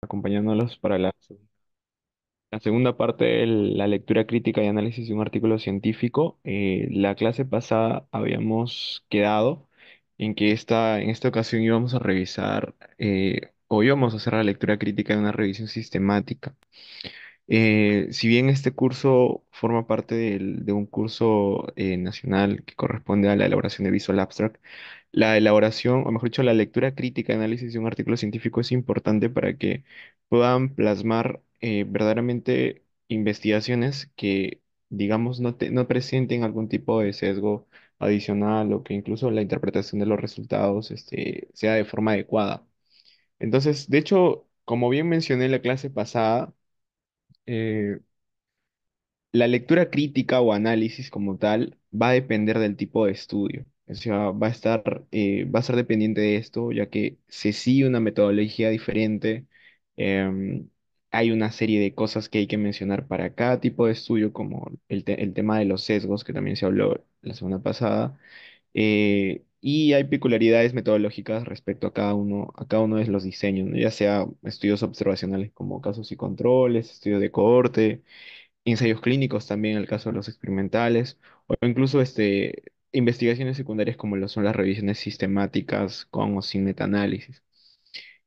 acompañándolos para la segunda parte de la lectura crítica y análisis de un artículo científico. La clase pasada habíamos quedado en que en esta ocasión íbamos a revisar o íbamos a hacer la lectura crítica de una revisión sistemática. Si bien este curso forma parte de un curso nacional que corresponde a la elaboración de Visual Abstract, la elaboración, o mejor dicho, la lectura crítica y análisis de un artículo científico es importante para que puedan plasmar verdaderamente investigaciones que, digamos, no presenten algún tipo de sesgo adicional o que incluso la interpretación de los resultados sea de forma adecuada. Entonces, de hecho, como bien mencioné en la clase pasada, eh, la lectura crítica o análisis como tal va a depender del tipo de estudio. O sea, va a estar dependiente de esto, ya que se sigue una metodología diferente. em, Hay una serie de cosas que hay que mencionar para cada tipo de estudio, como el tema de los sesgos, que también se habló la semana pasada. Y hay peculiaridades metodológicas respecto a cada uno de los diseños, ¿no? Ya sea estudios observacionales como casos y controles, estudios de cohorte, ensayos clínicos también en el caso de los experimentales, o incluso investigaciones secundarias como lo son las revisiones sistemáticas con o sin metaanálisis.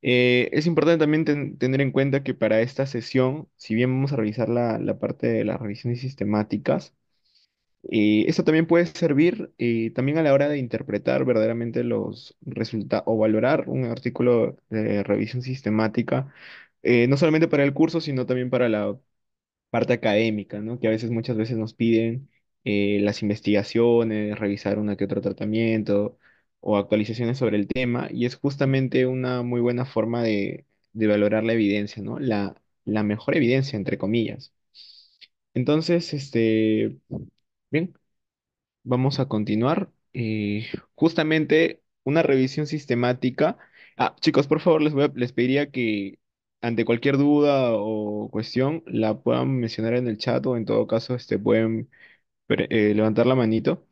Es importante también tener en cuenta que para esta sesión, si bien vamos a revisar la parte de las revisiones sistemáticas, esto también puede servir también a la hora de interpretar verdaderamente los resultados o valorar un artículo de revisión sistemática, no solamente para el curso, sino también para la parte académica, ¿no? Que a veces, muchas veces nos piden las investigaciones, revisar una que otro tratamiento o actualizaciones sobre el tema, y es justamente una muy buena forma de valorar la evidencia, ¿no? La mejor evidencia, entre comillas. Entonces, bien, vamos a continuar. Justamente una revisión sistemática. Ah, chicos, por favor, les pediría que ante cualquier duda o cuestión la puedan mencionar en el chat o en todo caso pueden levantar la manito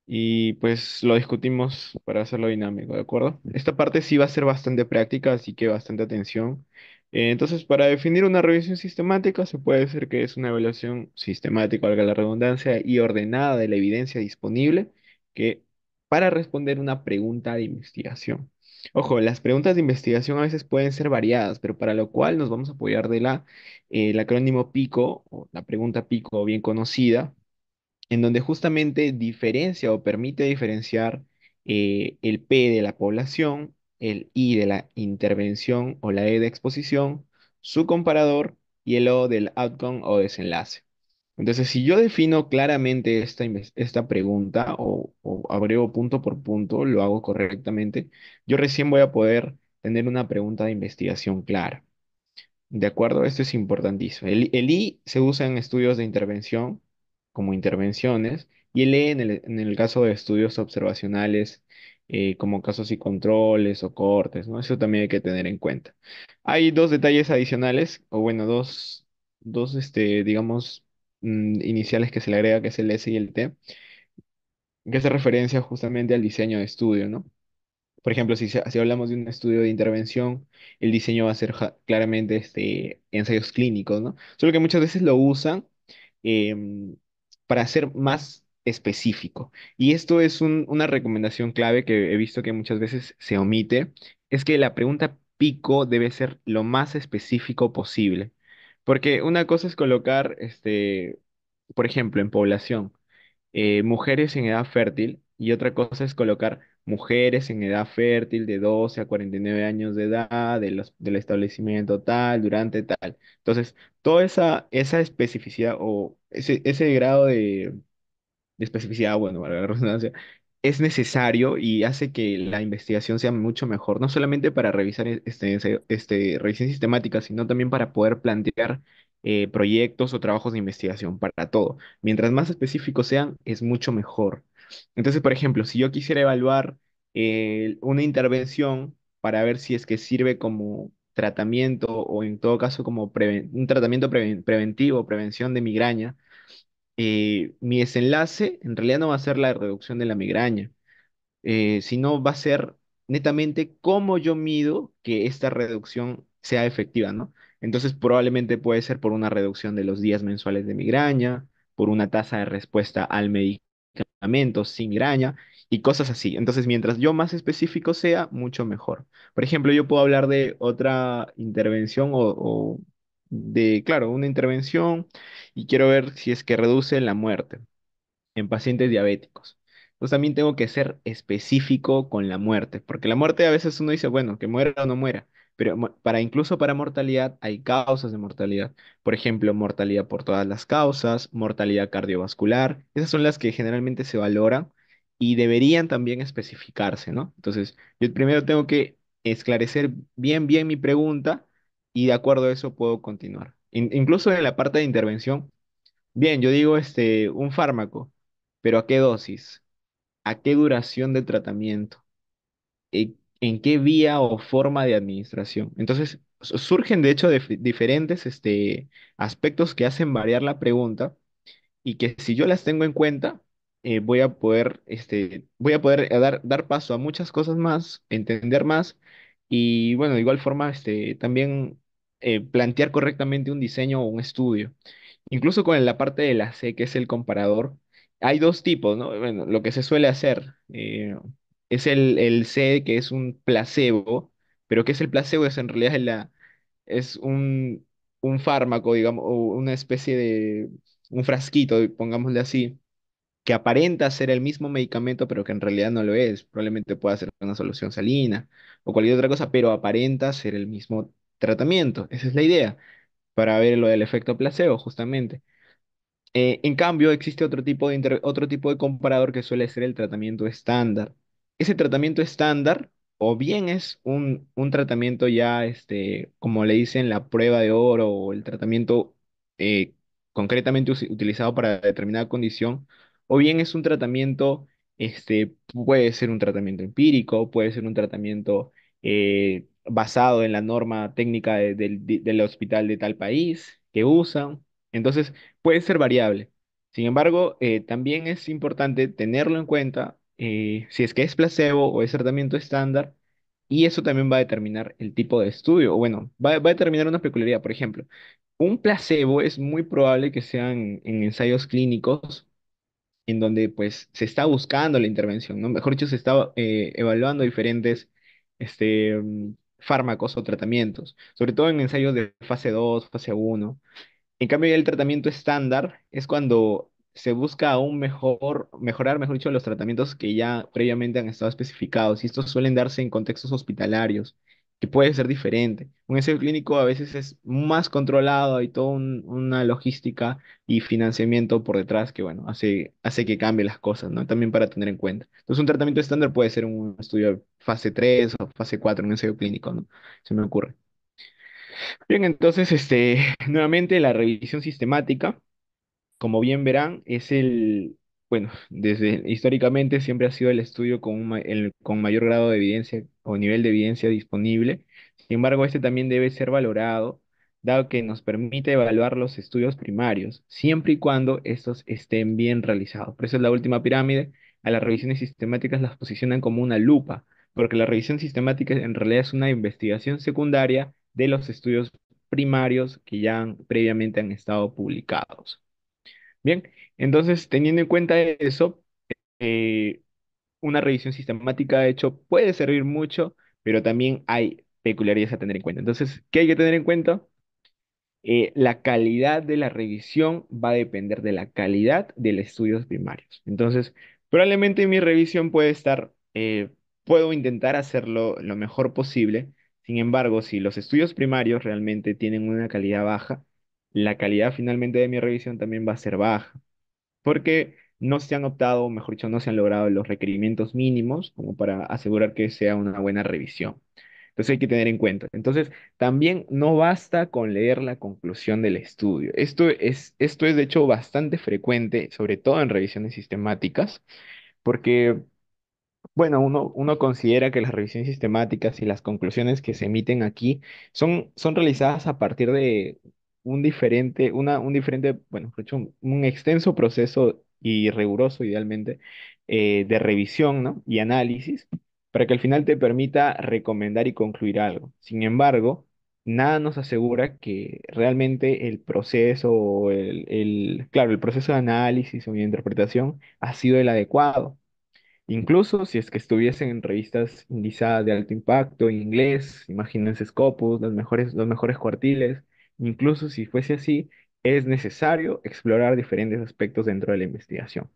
y pues lo discutimos para hacerlo dinámico, ¿de acuerdo? Esta parte sí va a ser bastante práctica, así que bastante atención. Entonces, para definir una revisión sistemática, se puede decir que es una evaluación sistemática, valga la redundancia, y ordenada de la evidencia disponible que para responder una pregunta de investigación. Ojo, las preguntas de investigación a veces pueden ser variadas, pero para lo cual nos vamos a apoyar el acrónimo PICO, o la pregunta PICO bien conocida, en donde justamente diferencia o permite diferenciar el P de la población, el I de la intervención o la E de exposición, su comparador y el O del outcome o desenlace. Entonces, si yo defino claramente esta pregunta o abrego punto por punto, lo hago correctamente, yo recién voy a poder tener una pregunta de investigación clara. De acuerdo, esto es importantísimo. El I se usa en estudios de intervención como intervenciones y el E en el caso de estudios observacionales como casos y controles o cortes, ¿no? Eso también hay que tener en cuenta. Hay dos detalles adicionales, o bueno, dos digamos, iniciales que se le agrega, que es el S y el T, que hace referencia justamente al diseño de estudio, ¿no? Por ejemplo, si hablamos de un estudio de intervención, el diseño va a ser claramente ensayos clínicos, ¿no? Solo que muchas veces lo usan em, para ser más específico. Y esto es una recomendación clave que he visto que muchas veces se omite, es que la pregunta pico debe ser lo más específico posible. Porque una cosa es colocar, por ejemplo, en población mujeres en edad fértil y otra cosa es colocar mujeres en edad fértil de 12 a 49 años de edad, del establecimiento tal, durante tal. Entonces, toda esa especificidad o ese grado de especificidad, bueno, para la redundancia, es necesario y hace que la investigación sea mucho mejor, no solamente para revisar revisión sistemática, sino también para poder plantear proyectos o trabajos de investigación para todo. Mientras más específicos sean, es mucho mejor. Entonces, por ejemplo, si yo quisiera evaluar una intervención para ver si es que sirve como tratamiento o en todo caso como un tratamiento preventivo, prevención de migraña, mi desenlace en realidad no va a ser la reducción de la migraña, sino va a ser netamente cómo yo mido que esta reducción sea efectiva, ¿no? Entonces probablemente puede ser por una reducción de los días mensuales de migraña, por una tasa de respuesta al medicamento sin migraña y cosas así. Entonces, mientras yo más específico sea, mucho mejor. Por ejemplo, yo puedo hablar de otra intervención o de, claro, una intervención y quiero ver si es que reduce la muerte en pacientes diabéticos. Entonces también tengo que ser específico con la muerte, porque la muerte a veces uno dice, bueno, que muera o no muera, pero para incluso para mortalidad hay causas de mortalidad. Por ejemplo, mortalidad por todas las causas, mortalidad cardiovascular, esas son las que generalmente se valoran y deberían también especificarse, ¿no? Entonces, yo primero tengo que esclarecer bien mi pregunta y de acuerdo a eso puedo continuar. Incluso en la parte de intervención. Bien, yo digo un fármaco, pero ¿a qué dosis? ¿A qué duración de tratamiento? ¿En qué vía o forma de administración? Entonces, surgen de hecho diferentes aspectos que hacen variar la pregunta y que si yo las tengo en cuenta, voy a poder dar paso a muchas cosas más, entender más y bueno, de igual forma, también plantear correctamente un diseño o un estudio. Incluso con la parte de la C, que es el comparador, hay dos tipos, ¿no? Bueno, lo que se suele hacer es el C, que es un placebo, pero ¿qué es el placebo? Es en realidad es un fármaco, digamos, o una especie de, un frasquito, pongámosle así, que aparenta ser el mismo medicamento, pero que en realidad no lo es. Probablemente pueda ser una solución salina o cualquier otra cosa, pero aparenta ser el mismo tratamiento. Esa es la idea, para ver lo del efecto placebo, justamente. En cambio, existe otro tipo de comparador que suele ser el tratamiento estándar. Ese tratamiento estándar, o bien es un tratamiento ya, como le dicen, la prueba de oro o el tratamiento eh, concretamente utilizado para determinada condición, o bien es un tratamiento, puede ser un tratamiento empírico, puede ser un tratamiento basado en la norma técnica del hospital de tal país que usan. Entonces, puede ser variable. Sin embargo, también es importante tenerlo en cuenta si es que es placebo o es tratamiento estándar, y eso también va a determinar el tipo de estudio, o bueno, va a determinar una peculiaridad. Por ejemplo, un placebo es muy probable que sean en ensayos clínicos en donde pues se está buscando la intervención, ¿no? Mejor dicho, se está evaluando diferentes fármacos o tratamientos, sobre todo en ensayos de fase 2, fase uno. En cambio, ya el tratamiento estándar es cuando se busca aún mejorar, mejor dicho, los tratamientos que ya previamente han estado especificados. Y estos suelen darse en contextos hospitalarios, que puede ser diferente. Un ensayo clínico a veces es más controlado, hay toda una logística y financiamiento por detrás que, bueno, hace que cambie las cosas, ¿no? También para tener en cuenta. Entonces, un tratamiento estándar puede ser un estudio de fase 3 o fase 4, un ensayo clínico, ¿no? Se me ocurre. Bien, entonces, nuevamente la revisión sistemática, como bien verán, bueno, desde históricamente siempre ha sido el estudio con mayor grado de evidencia o nivel de evidencia disponible. Sin embargo, este también debe ser valorado, dado que nos permite evaluar los estudios primarios, siempre y cuando estos estén bien realizados. Por eso es la última pirámide. A las revisiones sistemáticas las posicionan como una lupa, porque la revisión sistemática en realidad es una investigación secundaria de los estudios primarios que ya previamente han estado publicados. Bien, entonces teniendo en cuenta eso, eh, una revisión sistemática de hecho puede servir mucho, pero también hay peculiaridades a tener en cuenta. Entonces, ¿qué hay que tener en cuenta? La calidad de la revisión va a depender de la calidad de los estudios primarios. Entonces, probablemente mi revisión puedo intentar hacerlo lo mejor posible. Sin embargo, si los estudios primarios realmente tienen una calidad baja, la calidad finalmente de mi revisión también va a ser baja porque no se han optado, mejor dicho, no se han logrado los requerimientos mínimos como para asegurar que sea una buena revisión. Entonces hay que tener en cuenta. Entonces, también no basta con leer la conclusión del estudio. Esto es de hecho bastante frecuente, sobre todo en revisiones sistemáticas, porque bueno, uno considera que las revisiones sistemáticas y las conclusiones que se emiten aquí son realizadas a partir de bueno, de hecho, un extenso proceso y riguroso, idealmente, de revisión, ¿no? Y análisis, para que al final te permita recomendar y concluir algo. Sin embargo, nada nos asegura que realmente el proceso o claro, el proceso de análisis o de interpretación ha sido el adecuado. Incluso si es que estuviesen en revistas indizadas de alto impacto en inglés, imagínense Scopus, los mejores cuartiles, incluso si fuese así, es necesario explorar diferentes aspectos dentro de la investigación.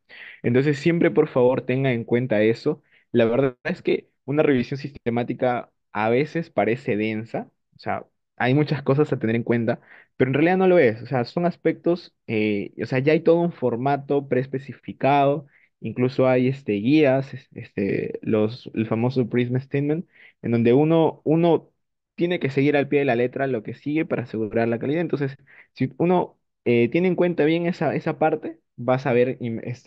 Entonces, siempre por favor tenga en cuenta eso. La verdad es que una revisión sistemática a veces parece densa, o sea, hay muchas cosas a tener en cuenta, pero en realidad no lo es. O sea, son aspectos, o sea, ya hay todo un formato preespecificado. Incluso hay guías, el famoso Prism Statement, en donde uno tiene que seguir al pie de la letra lo que sigue para asegurar la calidad. Entonces, si uno tiene en cuenta bien esa parte, va a saber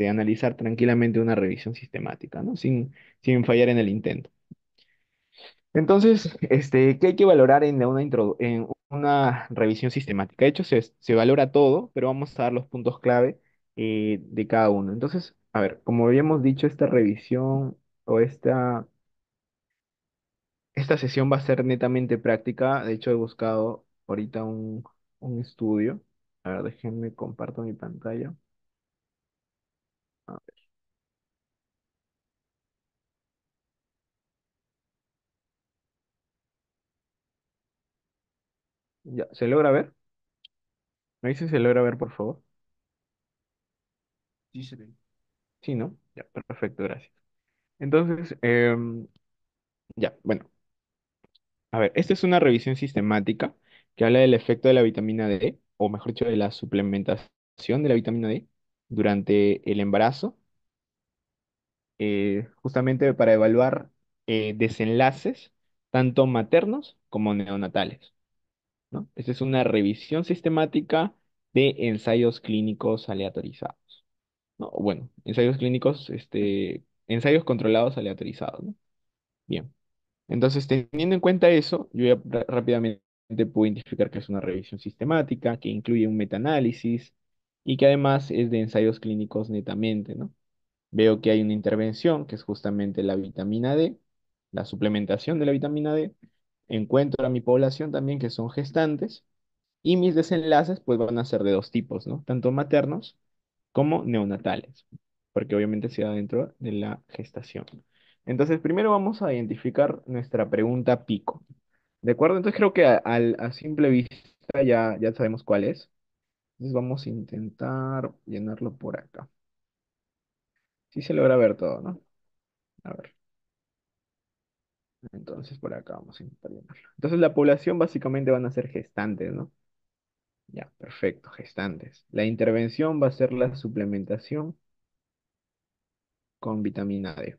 analizar tranquilamente una revisión sistemática, ¿no? Sin fallar en el intento. Entonces, ¿qué hay que valorar en una revisión sistemática? De hecho, se valora todo, pero vamos a dar los puntos clave de cada uno. Entonces, a ver, como habíamos dicho, esta revisión o esta sesión va a ser netamente práctica. De hecho, he buscado ahorita un estudio. A ver, déjenme comparto mi pantalla. Ah, ya, ¿se logra ver? ¿Me dice si se logra ver, por favor? Sí, se ve. Sí, ¿no? Ya, perfecto, gracias. Entonces, ya, bueno. A ver, esta es una revisión sistemática que habla del efecto de la vitamina D, o mejor dicho, de la suplementación de la vitamina D durante el embarazo, justamente para evaluar desenlaces tanto maternos como neonatales, ¿no? Esta es una revisión sistemática de ensayos clínicos aleatorizados, ¿no? Bueno, ensayos controlados aleatorizados, ¿no? Bien. Entonces, teniendo en cuenta eso, yo ya rápidamente puedo identificar que es una revisión sistemática, que incluye un metaanálisis y que además es de ensayos clínicos netamente, ¿no? Veo que hay una intervención, que es justamente la vitamina D, la suplementación de la vitamina D. Encuentro a mi población también que son gestantes y mis desenlaces pues van a ser de dos tipos, ¿no? Tanto maternos como neonatales, porque obviamente se da dentro de la gestación. Entonces, primero vamos a identificar nuestra pregunta pico. ¿De acuerdo? Entonces creo que a simple vista ya sabemos cuál es. Entonces vamos a intentar llenarlo por acá. Sí se logra ver todo, ¿no? A ver, entonces por acá vamos a intentar llenarlo. Entonces la población básicamente van a ser gestantes, ¿no? Ya, perfecto, gestantes. La intervención va a ser la suplementación con vitamina D.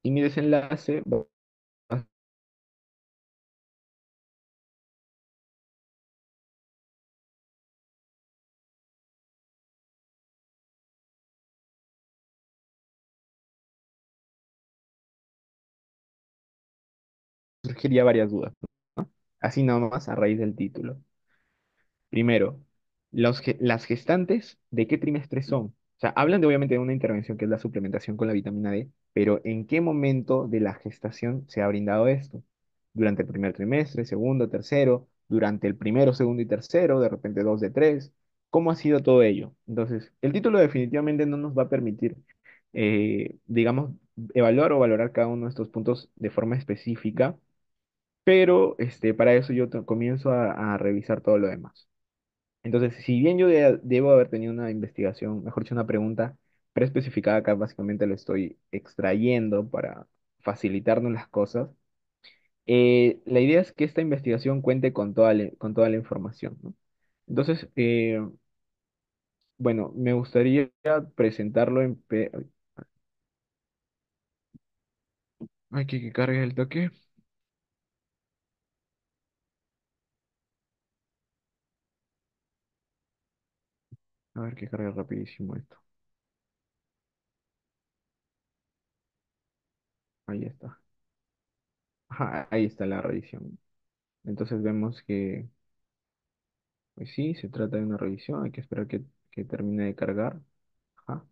Y mi desenlace va a surgir ya varias dudas, ¿no? Así nomás a raíz del título. Primero, las gestantes, ¿de qué trimestre son? O sea, hablan obviamente de una intervención que es la suplementación con la vitamina D, pero ¿en qué momento de la gestación se ha brindado esto? ¿Durante el primer trimestre, segundo, tercero, durante el primero, segundo y tercero, de repente dos de tres? ¿Cómo ha sido todo ello? Entonces, el título definitivamente no nos va a permitir, digamos, evaluar o valorar cada uno de estos puntos de forma específica, pero para eso yo comienzo a revisar todo lo demás. Entonces, si bien yo debo haber tenido una investigación, mejor dicho, una pregunta preespecificada, acá básicamente lo estoy extrayendo para facilitarnos las cosas. La idea es que esta investigación cuente con toda la información, ¿no? Entonces, bueno, me gustaría presentarlo Ay, que cargue el toque. A ver que cargue rapidísimo esto. Ahí está. Ajá, ahí está la revisión. Entonces vemos que, pues sí, se trata de una revisión. Hay que esperar que termine de cargar. Ajá.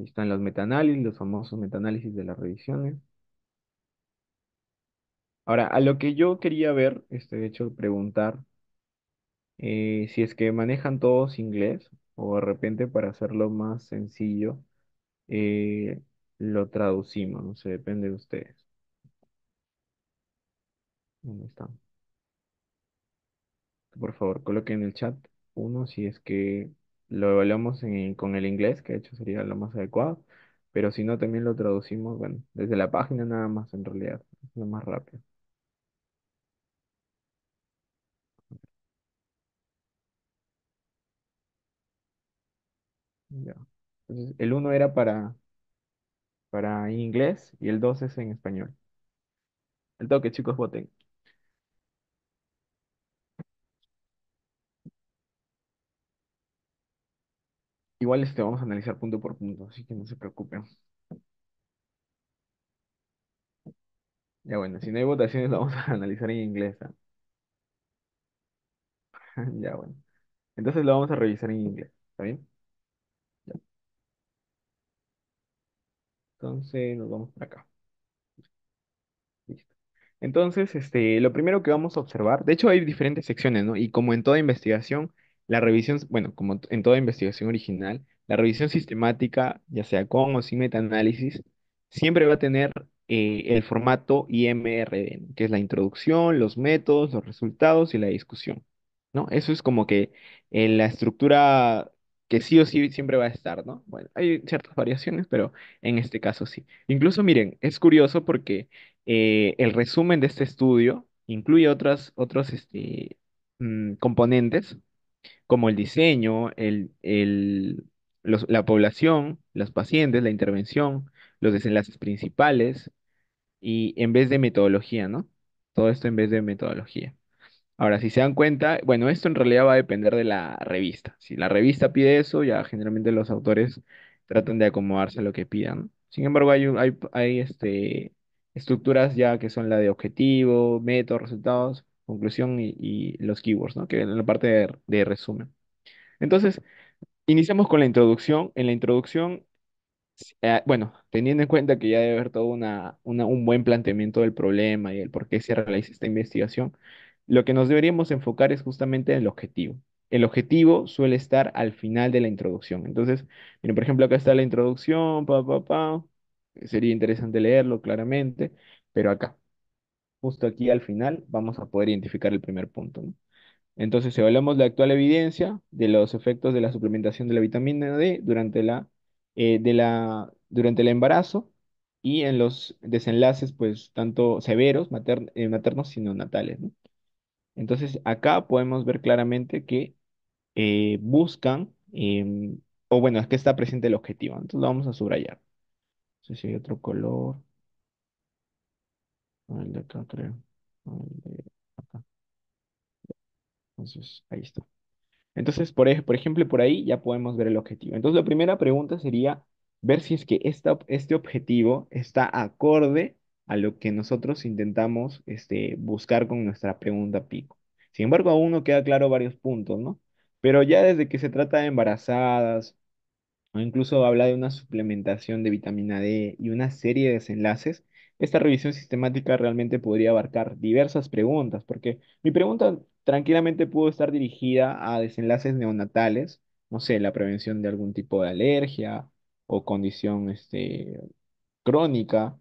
Ahí están los metaanálisis, los famosos metaanálisis de las revisiones. Ahora, a lo que yo quería ver, de hecho, preguntar si es que manejan todos inglés o de repente para hacerlo más sencillo, eh, lo traducimos, no sé, depende de ustedes. ¿Dónde están? Por favor, coloquen en el chat uno si es que lo evaluamos con el inglés, que de hecho sería lo más adecuado, pero si no, también lo traducimos, bueno, desde la página nada más en realidad, es lo más rápido. Ya. Entonces, el uno era para inglés y el 2 es en español. El toque, chicos, voten. Igual vamos a analizar punto por punto, así que no se preocupen. Ya bueno, si no hay votaciones, lo vamos a analizar en inglés. Ya bueno. Entonces lo vamos a revisar en inglés. ¿Está bien? Ya. Entonces nos vamos por acá. Listo. Entonces, lo primero que vamos a observar, de hecho hay diferentes secciones, ¿no? Y como en toda investigación, la revisión, bueno, como en toda investigación original, la revisión sistemática, ya sea con o sin metaanálisis, siempre va a tener el formato IMRD, ¿no? Que es la introducción, los métodos, los resultados y la discusión, ¿no? Eso es como que la estructura que sí o sí siempre va a estar, ¿no? Bueno, hay ciertas variaciones, pero en este caso sí. Incluso, miren, es curioso porque el resumen de este estudio incluye otros componentes como el diseño, la población, los pacientes, la intervención, los desenlaces principales y en vez de metodología, ¿no? Todo esto en vez de metodología. Ahora, si se dan cuenta, bueno, esto en realidad va a depender de la revista. Si la revista pide eso, ya generalmente los autores tratan de acomodarse a lo que pidan, ¿no? Sin embargo, hay estructuras ya que son la de objetivo, método, resultados, conclusión y los keywords, ¿no? Que en la parte de resumen. Entonces, iniciamos con la introducción. En la introducción bueno, teniendo en cuenta que ya debe haber todo un buen planteamiento del problema y el por qué se realiza esta investigación, lo que nos deberíamos enfocar es justamente en el objetivo. El objetivo suele estar al final de la introducción. Entonces, miren, por ejemplo, acá está la introducción, sería interesante leerlo claramente, pero acá, justo aquí al final, vamos a poder identificar el primer punto, ¿no? Entonces, evaluamos la actual evidencia de los efectos de la suplementación de la vitamina D durante el embarazo y en los desenlaces, pues, tanto severos, maternos y neonatales, ¿no? Entonces, acá podemos ver claramente que buscan, o bueno, es que está presente el objetivo. Entonces, lo vamos a subrayar. No sé si hay otro color. El de acá, creo. El de acá. Entonces, ahí está. Entonces, por ejemplo, por ahí ya podemos ver el objetivo. Entonces, la primera pregunta sería ver si es que este objetivo está acorde a lo que nosotros intentamos buscar con nuestra pregunta pico. Sin embargo, aún no queda claro varios puntos, ¿no? Pero ya desde que se trata de embarazadas, o incluso habla de una suplementación de vitamina D y una serie de desenlaces, esta revisión sistemática realmente podría abarcar diversas preguntas, porque mi pregunta tranquilamente pudo estar dirigida a desenlaces neonatales, no sé, la prevención de algún tipo de alergia o condición crónica,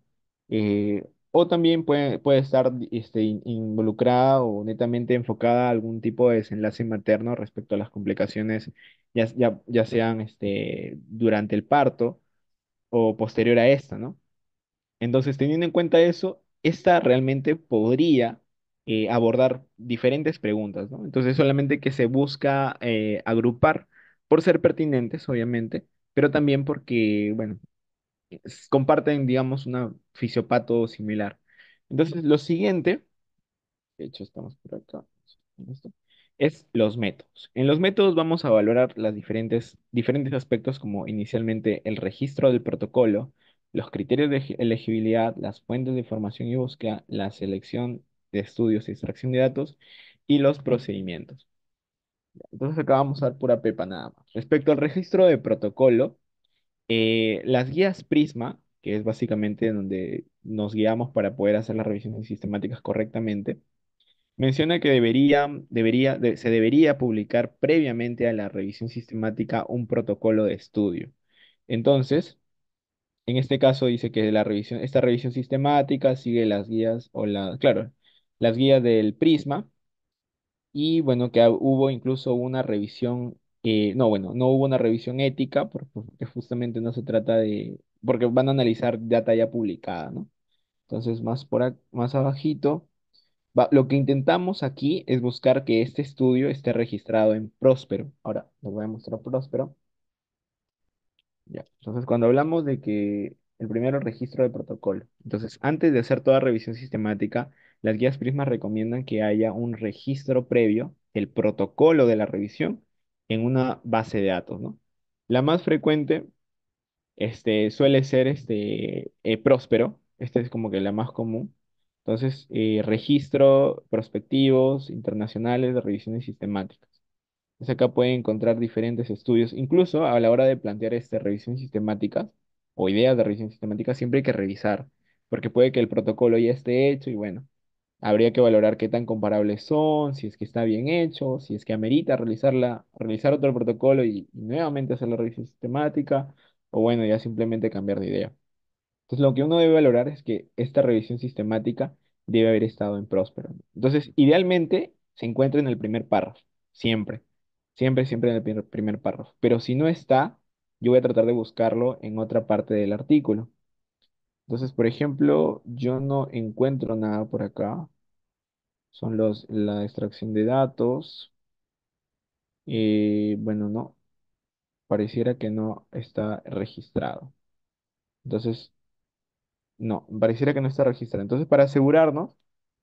o también puede estar involucrada o netamente enfocada a algún tipo de desenlace materno respecto a las complicaciones, ya sean durante el parto o posterior a esta, ¿no? Entonces, teniendo en cuenta eso, esta realmente podría abordar diferentes preguntas, ¿no? Entonces, solamente que se busca agrupar por ser pertinentes, obviamente, pero también porque, bueno, comparten, digamos, una fisiopato similar. Entonces, lo siguiente, de hecho, estamos por acá, en esto, es los métodos. En los métodos vamos a valorar las diferentes aspectos como inicialmente el registro del protocolo, los criterios de elegibilidad, las fuentes de información y búsqueda, la selección de estudios y extracción de datos y los procedimientos. Entonces acá vamos a dar pura pepa nada más. Respecto al registro de protocolo, Las guías Prisma, que es básicamente donde nos guiamos para poder hacer las revisiones sistemáticas correctamente, menciona que se debería publicar previamente a la revisión sistemática un protocolo de estudio. Entonces, en este caso dice que esta revisión sistemática sigue las guías claro, las guías del Prisma y bueno, que hubo incluso una revisión, no, bueno, no hubo una revisión ética porque justamente no se trata porque van a analizar data ya publicada, ¿no? Entonces, más abajito, lo que intentamos aquí es buscar que este estudio esté registrado en Próspero. Ahora, les voy a mostrar Próspero. Ya. Entonces, cuando hablamos de que el primero registro de protocolo, entonces, antes de hacer toda revisión sistemática, las guías Prisma recomiendan que haya un registro previo, el protocolo de la revisión, en una base de datos, ¿no? La más frecuente, suele ser Próspero. Esta es como que la más común. Entonces, registro prospectivos internacionales de revisiones sistemáticas. Entonces acá pueden encontrar diferentes estudios, incluso a la hora de plantear revisiones sistemáticas o ideas de revisión sistemática, siempre hay que revisar, porque puede que el protocolo ya esté hecho y bueno, habría que valorar qué tan comparables son, si es que está bien hecho, si es que amerita realizar otro protocolo y nuevamente hacer la revisión sistemática, o bueno, ya simplemente cambiar de idea. Entonces, lo que uno debe valorar es que esta revisión sistemática debe haber estado en Próspero. Entonces, idealmente se encuentra en el primer párrafo, siempre, siempre en el primer párrafo. Pero si no está, yo voy a tratar de buscarlo en otra parte del artículo. Entonces, por ejemplo, yo no encuentro nada por acá. Son la extracción de datos. Bueno, no, pareciera que no está registrado. Entonces, no, pareciera que no está registrado. Entonces, para asegurarnos,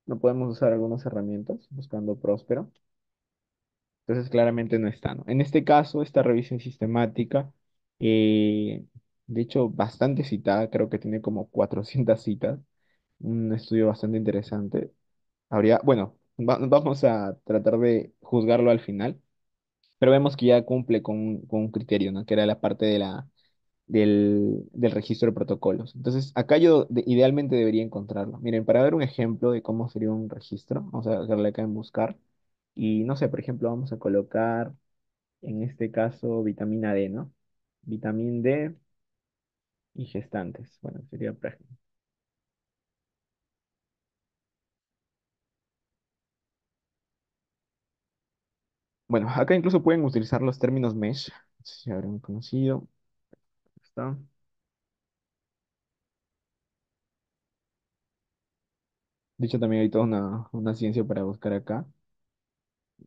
no podemos usar algunas herramientas buscando Próspero. Entonces, claramente no está, ¿no? En este caso, esta revisión sistemática, eh, de hecho, bastante citada, creo que tiene como 400 citas, un estudio bastante interesante. Bueno, vamos a tratar de juzgarlo al final, pero vemos que ya cumple con un criterio, ¿no? Que era la parte del registro de protocolos. Entonces, acá yo idealmente debería encontrarlo. Miren, para ver un ejemplo de cómo sería un registro, vamos a darle acá en buscar. Y no sé, por ejemplo, vamos a colocar en este caso vitamina D, ¿no? Vitamina D y gestantes. Bueno, sería práctico. Bueno, acá incluso pueden utilizar los términos mesh. No sé si habrán conocido. Está. De hecho, también hay toda una ciencia para buscar acá.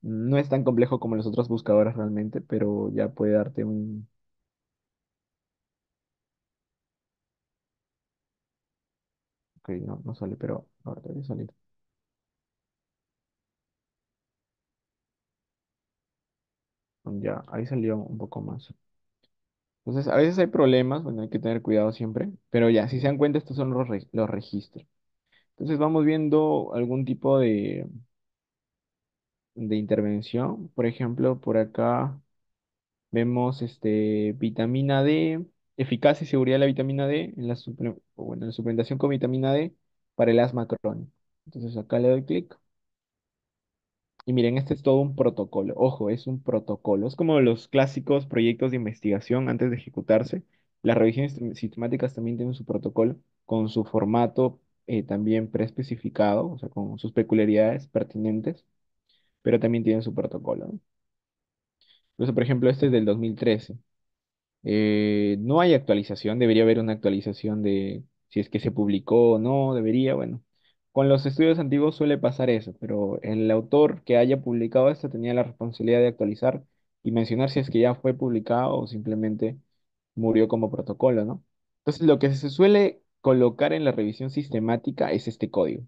No es tan complejo como los otros buscadores realmente, pero ya puede darte un... Ok, no, no sale, pero ahora debe salir. Ya, ahí salió un poco más. Entonces, a veces hay problemas, bueno, hay que tener cuidado siempre, pero ya, si se dan cuenta, estos son los registros. Entonces, vamos viendo algún tipo de intervención. Por ejemplo, por acá vemos vitamina D, eficacia y seguridad de la vitamina D en la suplementación con vitamina D para el asma crónico. Entonces, acá le doy clic. Y miren, este es todo un protocolo. Ojo, es un protocolo. Es como los clásicos proyectos de investigación antes de ejecutarse. Las revisiones sistemáticas también tienen su protocolo con su formato también preespecificado, o sea, con sus peculiaridades pertinentes, pero también tienen su protocolo, ¿no? Entonces, por ejemplo, este es del 2013. No hay actualización, debería haber una actualización de si es que se publicó o no, debería, bueno. Con los estudios antiguos suele pasar eso, pero el autor que haya publicado esto tenía la responsabilidad de actualizar y mencionar si es que ya fue publicado o simplemente murió como protocolo, ¿no? Entonces, lo que se suele colocar en la revisión sistemática es este código.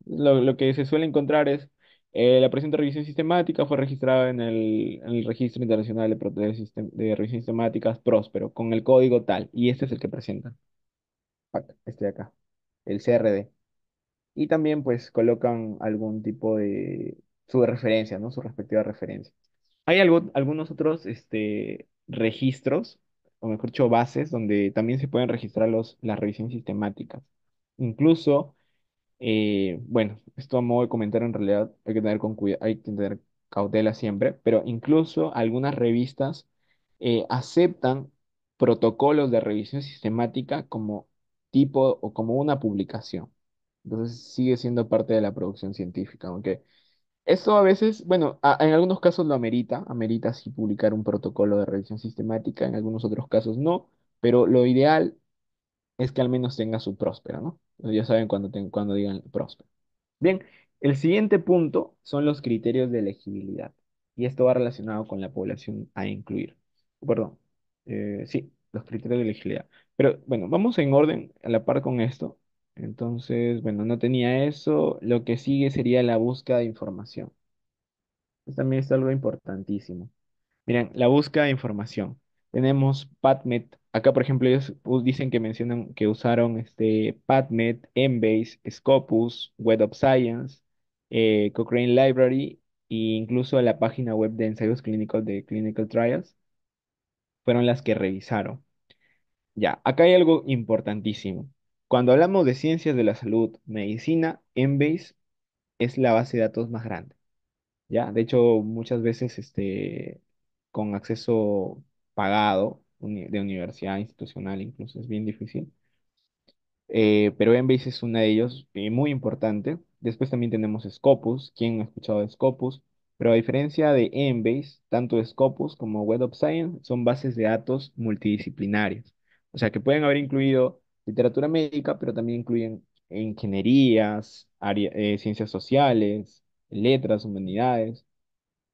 Lo que se suele encontrar es la presente revisión sistemática fue registrada en el Registro Internacional de Revisiones Sistemáticas Próspero con el código tal, y este es el que presenta, este de acá, el CRD. Y también pues colocan algún tipo de su referencia, ¿no? Su respectiva referencia. Hay algunos otros registros. o mejor dicho, bases donde también se pueden registrar las revisiones sistemáticas. Incluso, bueno, esto a modo de comentar en realidad hay que tener hay que tener cautela siempre, pero incluso algunas revistas aceptan protocolos de revisión sistemática como tipo o como una publicación. Entonces sigue siendo parte de la producción científica, aunque esto a veces, bueno, en algunos casos lo amerita sí publicar un protocolo de revisión sistemática, en algunos otros casos no, pero lo ideal es que al menos tenga su próspero, ¿no? Ya saben cuando digan próspero. Bien, el siguiente punto son los criterios de elegibilidad, y esto va relacionado con la población a incluir. Perdón, sí, los criterios de elegibilidad. Pero bueno, vamos en orden a la par con esto. Entonces, bueno, no tenía eso. Lo que sigue sería la búsqueda de información. Esto también es algo importantísimo. Miren, la búsqueda de información. Tenemos PubMed. Acá, por ejemplo, ellos dicen que mencionan que usaron PubMed, Embase, Scopus, Web of Science, Cochrane Library e incluso la página web de ensayos clínicos de Clinical Trials fueron las que revisaron. Ya, acá hay algo importantísimo. Cuando hablamos de ciencias de la salud, medicina, Embase es la base de datos más grande. ¿Ya? De hecho, muchas veces con acceso pagado de universidad institucional incluso es bien difícil. Pero Embase es una de ellos, muy importante. Después también tenemos Scopus. ¿Quién ha escuchado de Scopus? Pero a diferencia de Embase, tanto Scopus como Web of Science son bases de datos multidisciplinarias. O sea, que pueden haber incluido literatura médica, pero también incluyen ingenierías, ciencias sociales, letras, humanidades,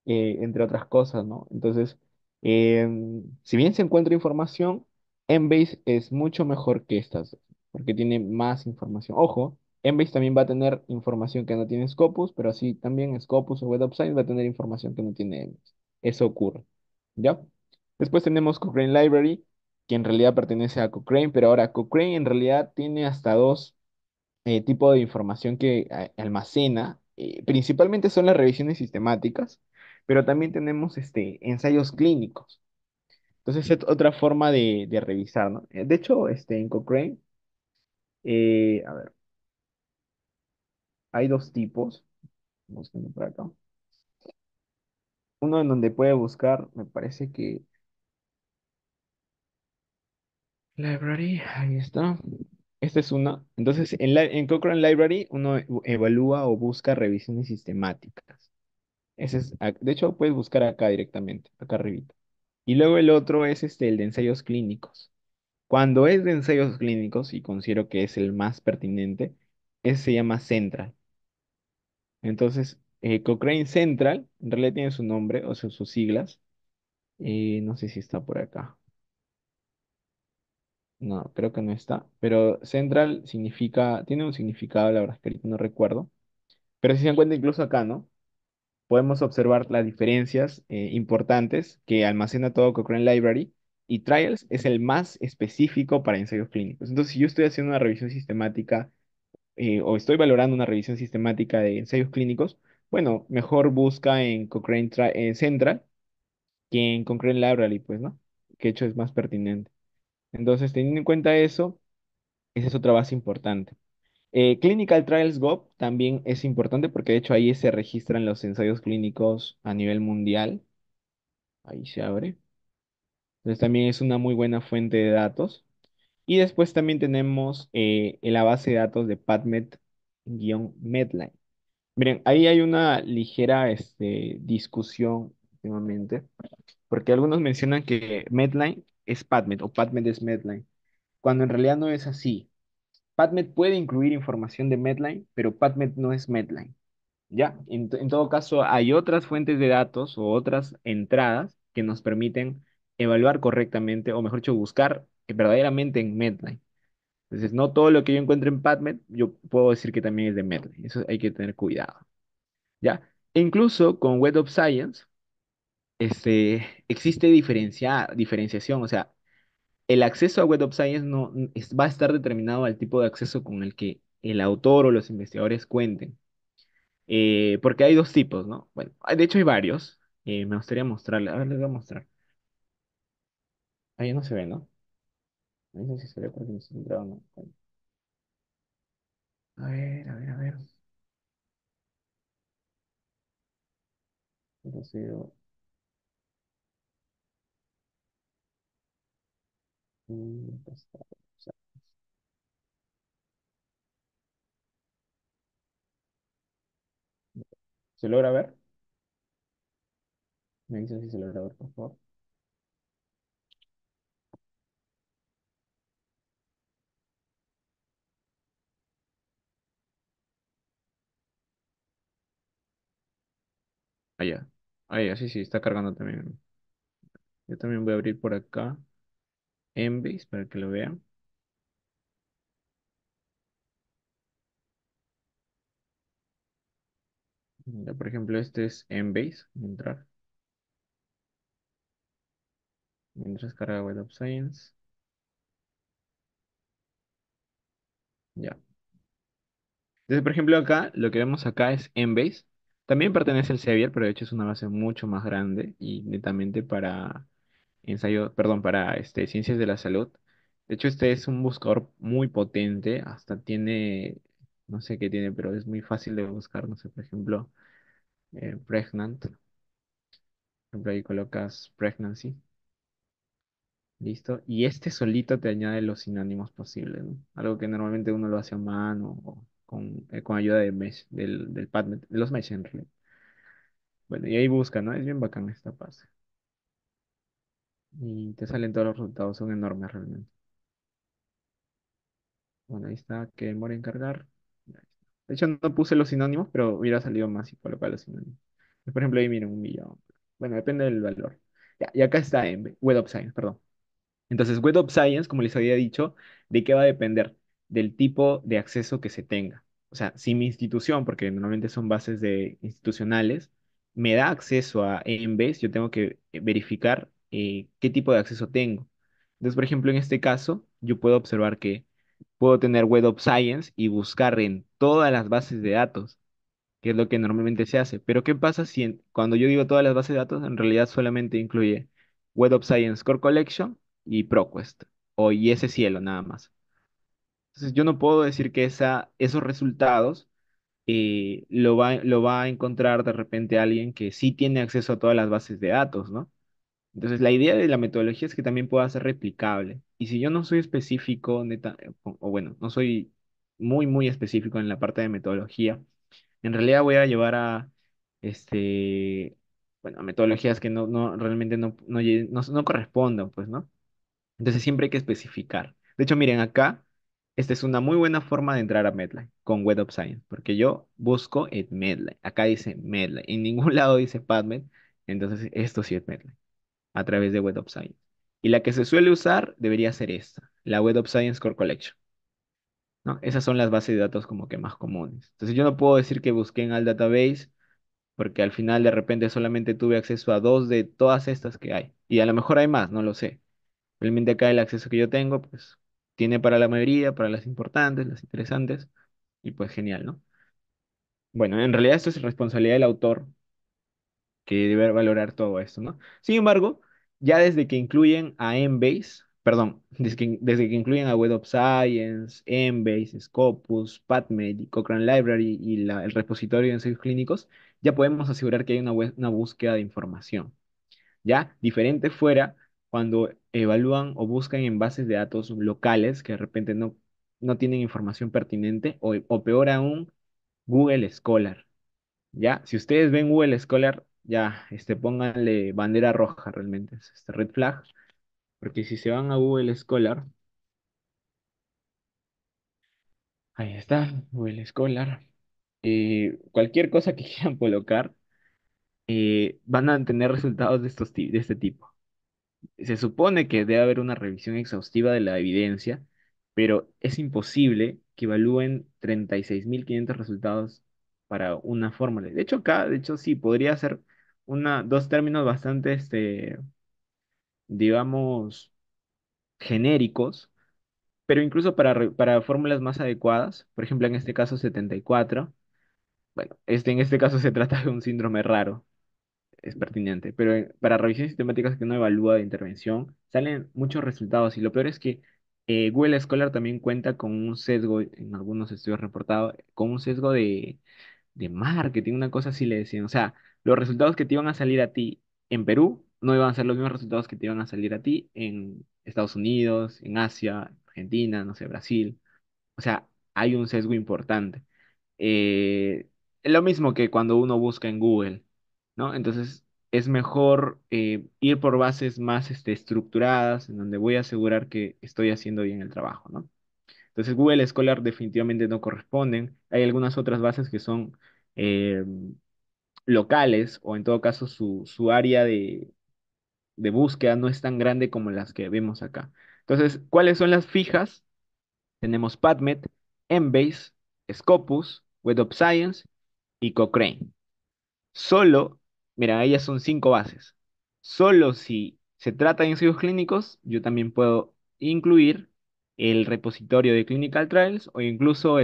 entre otras cosas, ¿no? Entonces, si bien se encuentra información, Embase es mucho mejor que estas, dos, porque tiene más información. Ojo, Embase también va a tener información que no tiene Scopus, pero así también Scopus o Web of Science va a tener información que no tiene Embase. Eso ocurre, ¿ya? Después tenemos Cochrane Library, que en realidad pertenece a Cochrane, pero ahora Cochrane en realidad tiene hasta dos tipo de información que almacena. Principalmente son las revisiones sistemáticas, pero también tenemos ensayos clínicos. Entonces es otra forma de revisar, ¿no? De hecho, en Cochrane, a ver, hay dos tipos. Buscando por acá. Uno en donde puede buscar, me parece que Library, ahí está. Esta es una. Entonces, en Cochrane Library uno evalúa o busca revisiones sistemáticas. De hecho, puedes buscar acá directamente, acá arribita. Y luego el otro es el de ensayos clínicos. Cuando es de ensayos clínicos, y considero que es el más pertinente, ese se llama Central. Entonces, Cochrane Central, en realidad tiene su nombre, o sea, sus siglas. No sé si está por acá. No, creo que no está. Pero Central significa, tiene un significado, la verdad es que ahorita no recuerdo. Pero si se encuentra incluso acá, ¿no? Podemos observar las diferencias importantes que almacena todo Cochrane Library, y Trials es el más específico para ensayos clínicos. Entonces, si yo estoy haciendo una revisión sistemática o estoy valorando una revisión sistemática de ensayos clínicos, bueno, mejor busca en Central que en Cochrane Library, pues, ¿no? Que de hecho es más pertinente. Entonces, teniendo en cuenta eso, esa es otra base importante. Clinical Trials Gov también es importante porque de hecho ahí se registran los ensayos clínicos a nivel mundial. Ahí se abre. Entonces también es una muy buena fuente de datos. Y después también tenemos en la base de datos de PubMed-Medline. Miren, ahí hay una ligera discusión últimamente, porque algunos mencionan que Medline es PubMed o PubMed es Medline, cuando en realidad no es así. PubMed puede incluir información de Medline, pero PubMed no es Medline. ¿Ya? En todo caso, hay otras fuentes de datos o otras entradas que nos permiten evaluar correctamente, o mejor dicho, buscar verdaderamente en Medline. Entonces, no todo lo que yo encuentro en PubMed, yo puedo decir que también es de Medline. Eso hay que tener cuidado. ¿Ya? E incluso con Web of Science, existe diferenciación. O sea, el acceso a Web of Science no, va a estar determinado al tipo de acceso con el que el autor o los investigadores cuenten. Porque hay dos tipos, ¿no? Bueno, de hecho hay varios. Me gustaría mostrarle. A ver, les voy a mostrar. Ahí no se ve, ¿no? Ahí no sé si se ve porque no se entrado, ¿no? A ver, a ver, a ver. Rocío, o sea, ¿se logra ver? Me dice si se logra ver, por favor. Allá. Allá, sí, sí, está cargando también. Yo también voy a abrir por acá Embase para que lo vean. Ya, por ejemplo, este es Embase. Mientras carga Web of Science. Ya. Entonces, por ejemplo, acá, lo que vemos acá es Embase. También pertenece al Sevier, pero de hecho es una base mucho más grande y netamente para ensayo, perdón, para ciencias de la salud. De hecho, este es un buscador muy potente, hasta tiene, no sé qué tiene, pero es muy fácil de buscar, no sé, por ejemplo, pregnant. Por ejemplo, ahí colocas pregnancy, listo. Y este solito te añade los sinónimos posibles, ¿no? Algo que normalmente uno lo hace a mano o con ayuda de Mesh, del PubMed, de los Mesh en realidad. Bueno, y ahí busca, ¿no? Es bien bacán esta fase. Y te salen todos los resultados, son enormes realmente. Bueno, ahí está, que demora en cargar. Ahí está. De hecho, no puse los sinónimos, pero hubiera salido más si colocaba los sinónimos. Por ejemplo, ahí miren, 1 millón. Bueno, depende del valor. Ya, y acá está en Web of Science, perdón. Entonces, Web of Science, como les había dicho, ¿de qué va a depender? Del tipo de acceso que se tenga. O sea, si mi institución, porque normalmente son bases de institucionales, me da acceso a Embase, yo tengo que verificar qué tipo de acceso tengo. Entonces, por ejemplo, en este caso, yo puedo observar que puedo tener Web of Science y buscar en todas las bases de datos, que es lo que normalmente se hace. Pero ¿qué pasa si cuando yo digo todas las bases de datos, en realidad solamente incluye Web of Science Core Collection y ProQuest, y ese cielo nada más? Entonces yo no puedo decir que esos resultados lo va a encontrar de repente alguien que sí tiene acceso a todas las bases de datos, ¿no? Entonces, la idea de la metodología es que también pueda ser replicable. Y si yo no soy específico, neta, o bueno, no soy muy, muy específico en la parte de metodología, en realidad voy a llevar a, bueno, a metodologías que realmente no correspondan, pues, ¿no? Entonces, siempre hay que especificar. De hecho, miren, acá, esta es una muy buena forma de entrar a Medline con Web of Science, porque yo busco en Medline. Acá dice Medline, en ningún lado dice PubMed, entonces esto sí es Medline a través de Web of Science. Y la que se suele usar debería ser esta, la Web of Science Core Collection, ¿no? Esas son las bases de datos como que más comunes. Entonces yo no puedo decir que busqué en al database porque al final de repente solamente tuve acceso a dos de todas estas que hay. Y a lo mejor hay más, no lo sé. Realmente acá el acceso que yo tengo, pues tiene para la mayoría, para las importantes, las interesantes, y pues genial, ¿no? Bueno, en realidad esto es responsabilidad del autor que debe valorar todo esto, ¿no? Sin embargo, ya desde que incluyen a Embase, perdón, desde que incluyen a Web of Science, Embase, Scopus, PubMed y Cochrane Library y el repositorio de ensayos clínicos, ya podemos asegurar que hay una búsqueda de información. Ya, diferente fuera cuando evalúan o buscan en bases de datos locales que de repente no tienen información pertinente o peor aún, Google Scholar. Ya, si ustedes ven Google Scholar, ya, pónganle bandera roja realmente, es red flag, porque si se van a Google Scholar, ahí está, Google Scholar, cualquier cosa que quieran colocar, van a tener resultados de este tipo. Se supone que debe haber una revisión exhaustiva de la evidencia, pero es imposible que evalúen 36.500 resultados para una fórmula. De hecho, acá, de hecho, sí, podría ser dos términos bastante, digamos, genéricos, pero incluso para fórmulas más adecuadas, por ejemplo, en este caso 74, bueno, en este caso se trata de un síndrome raro. es pertinente, pero para revisiones sistemáticas que uno evalúa de intervención, salen muchos resultados y lo peor es que Google Scholar también cuenta con un sesgo, en algunos estudios reportados, con un sesgo de marketing, una cosa así le decían. O sea, los resultados que te iban a salir a ti en Perú no iban a ser los mismos resultados que te iban a salir a ti en Estados Unidos, en Asia, Argentina, no sé, Brasil. O sea, hay un sesgo importante. Es lo mismo que cuando uno busca en Google, ¿no? Entonces, es mejor ir por bases más estructuradas, en donde voy a asegurar que estoy haciendo bien el trabajo, ¿no? Entonces, Google Scholar definitivamente no corresponden. Hay algunas otras bases que son eh, locales o en todo caso su área de búsqueda no es tan grande como las que vemos acá. Entonces, ¿cuáles son las fijas? Tenemos PubMed, Embase, Scopus, Web of Science y Cochrane. Solo, mira, ellas son 5 bases. Solo si se trata de ensayos clínicos, yo también puedo incluir el repositorio de Clinical Trials o incluso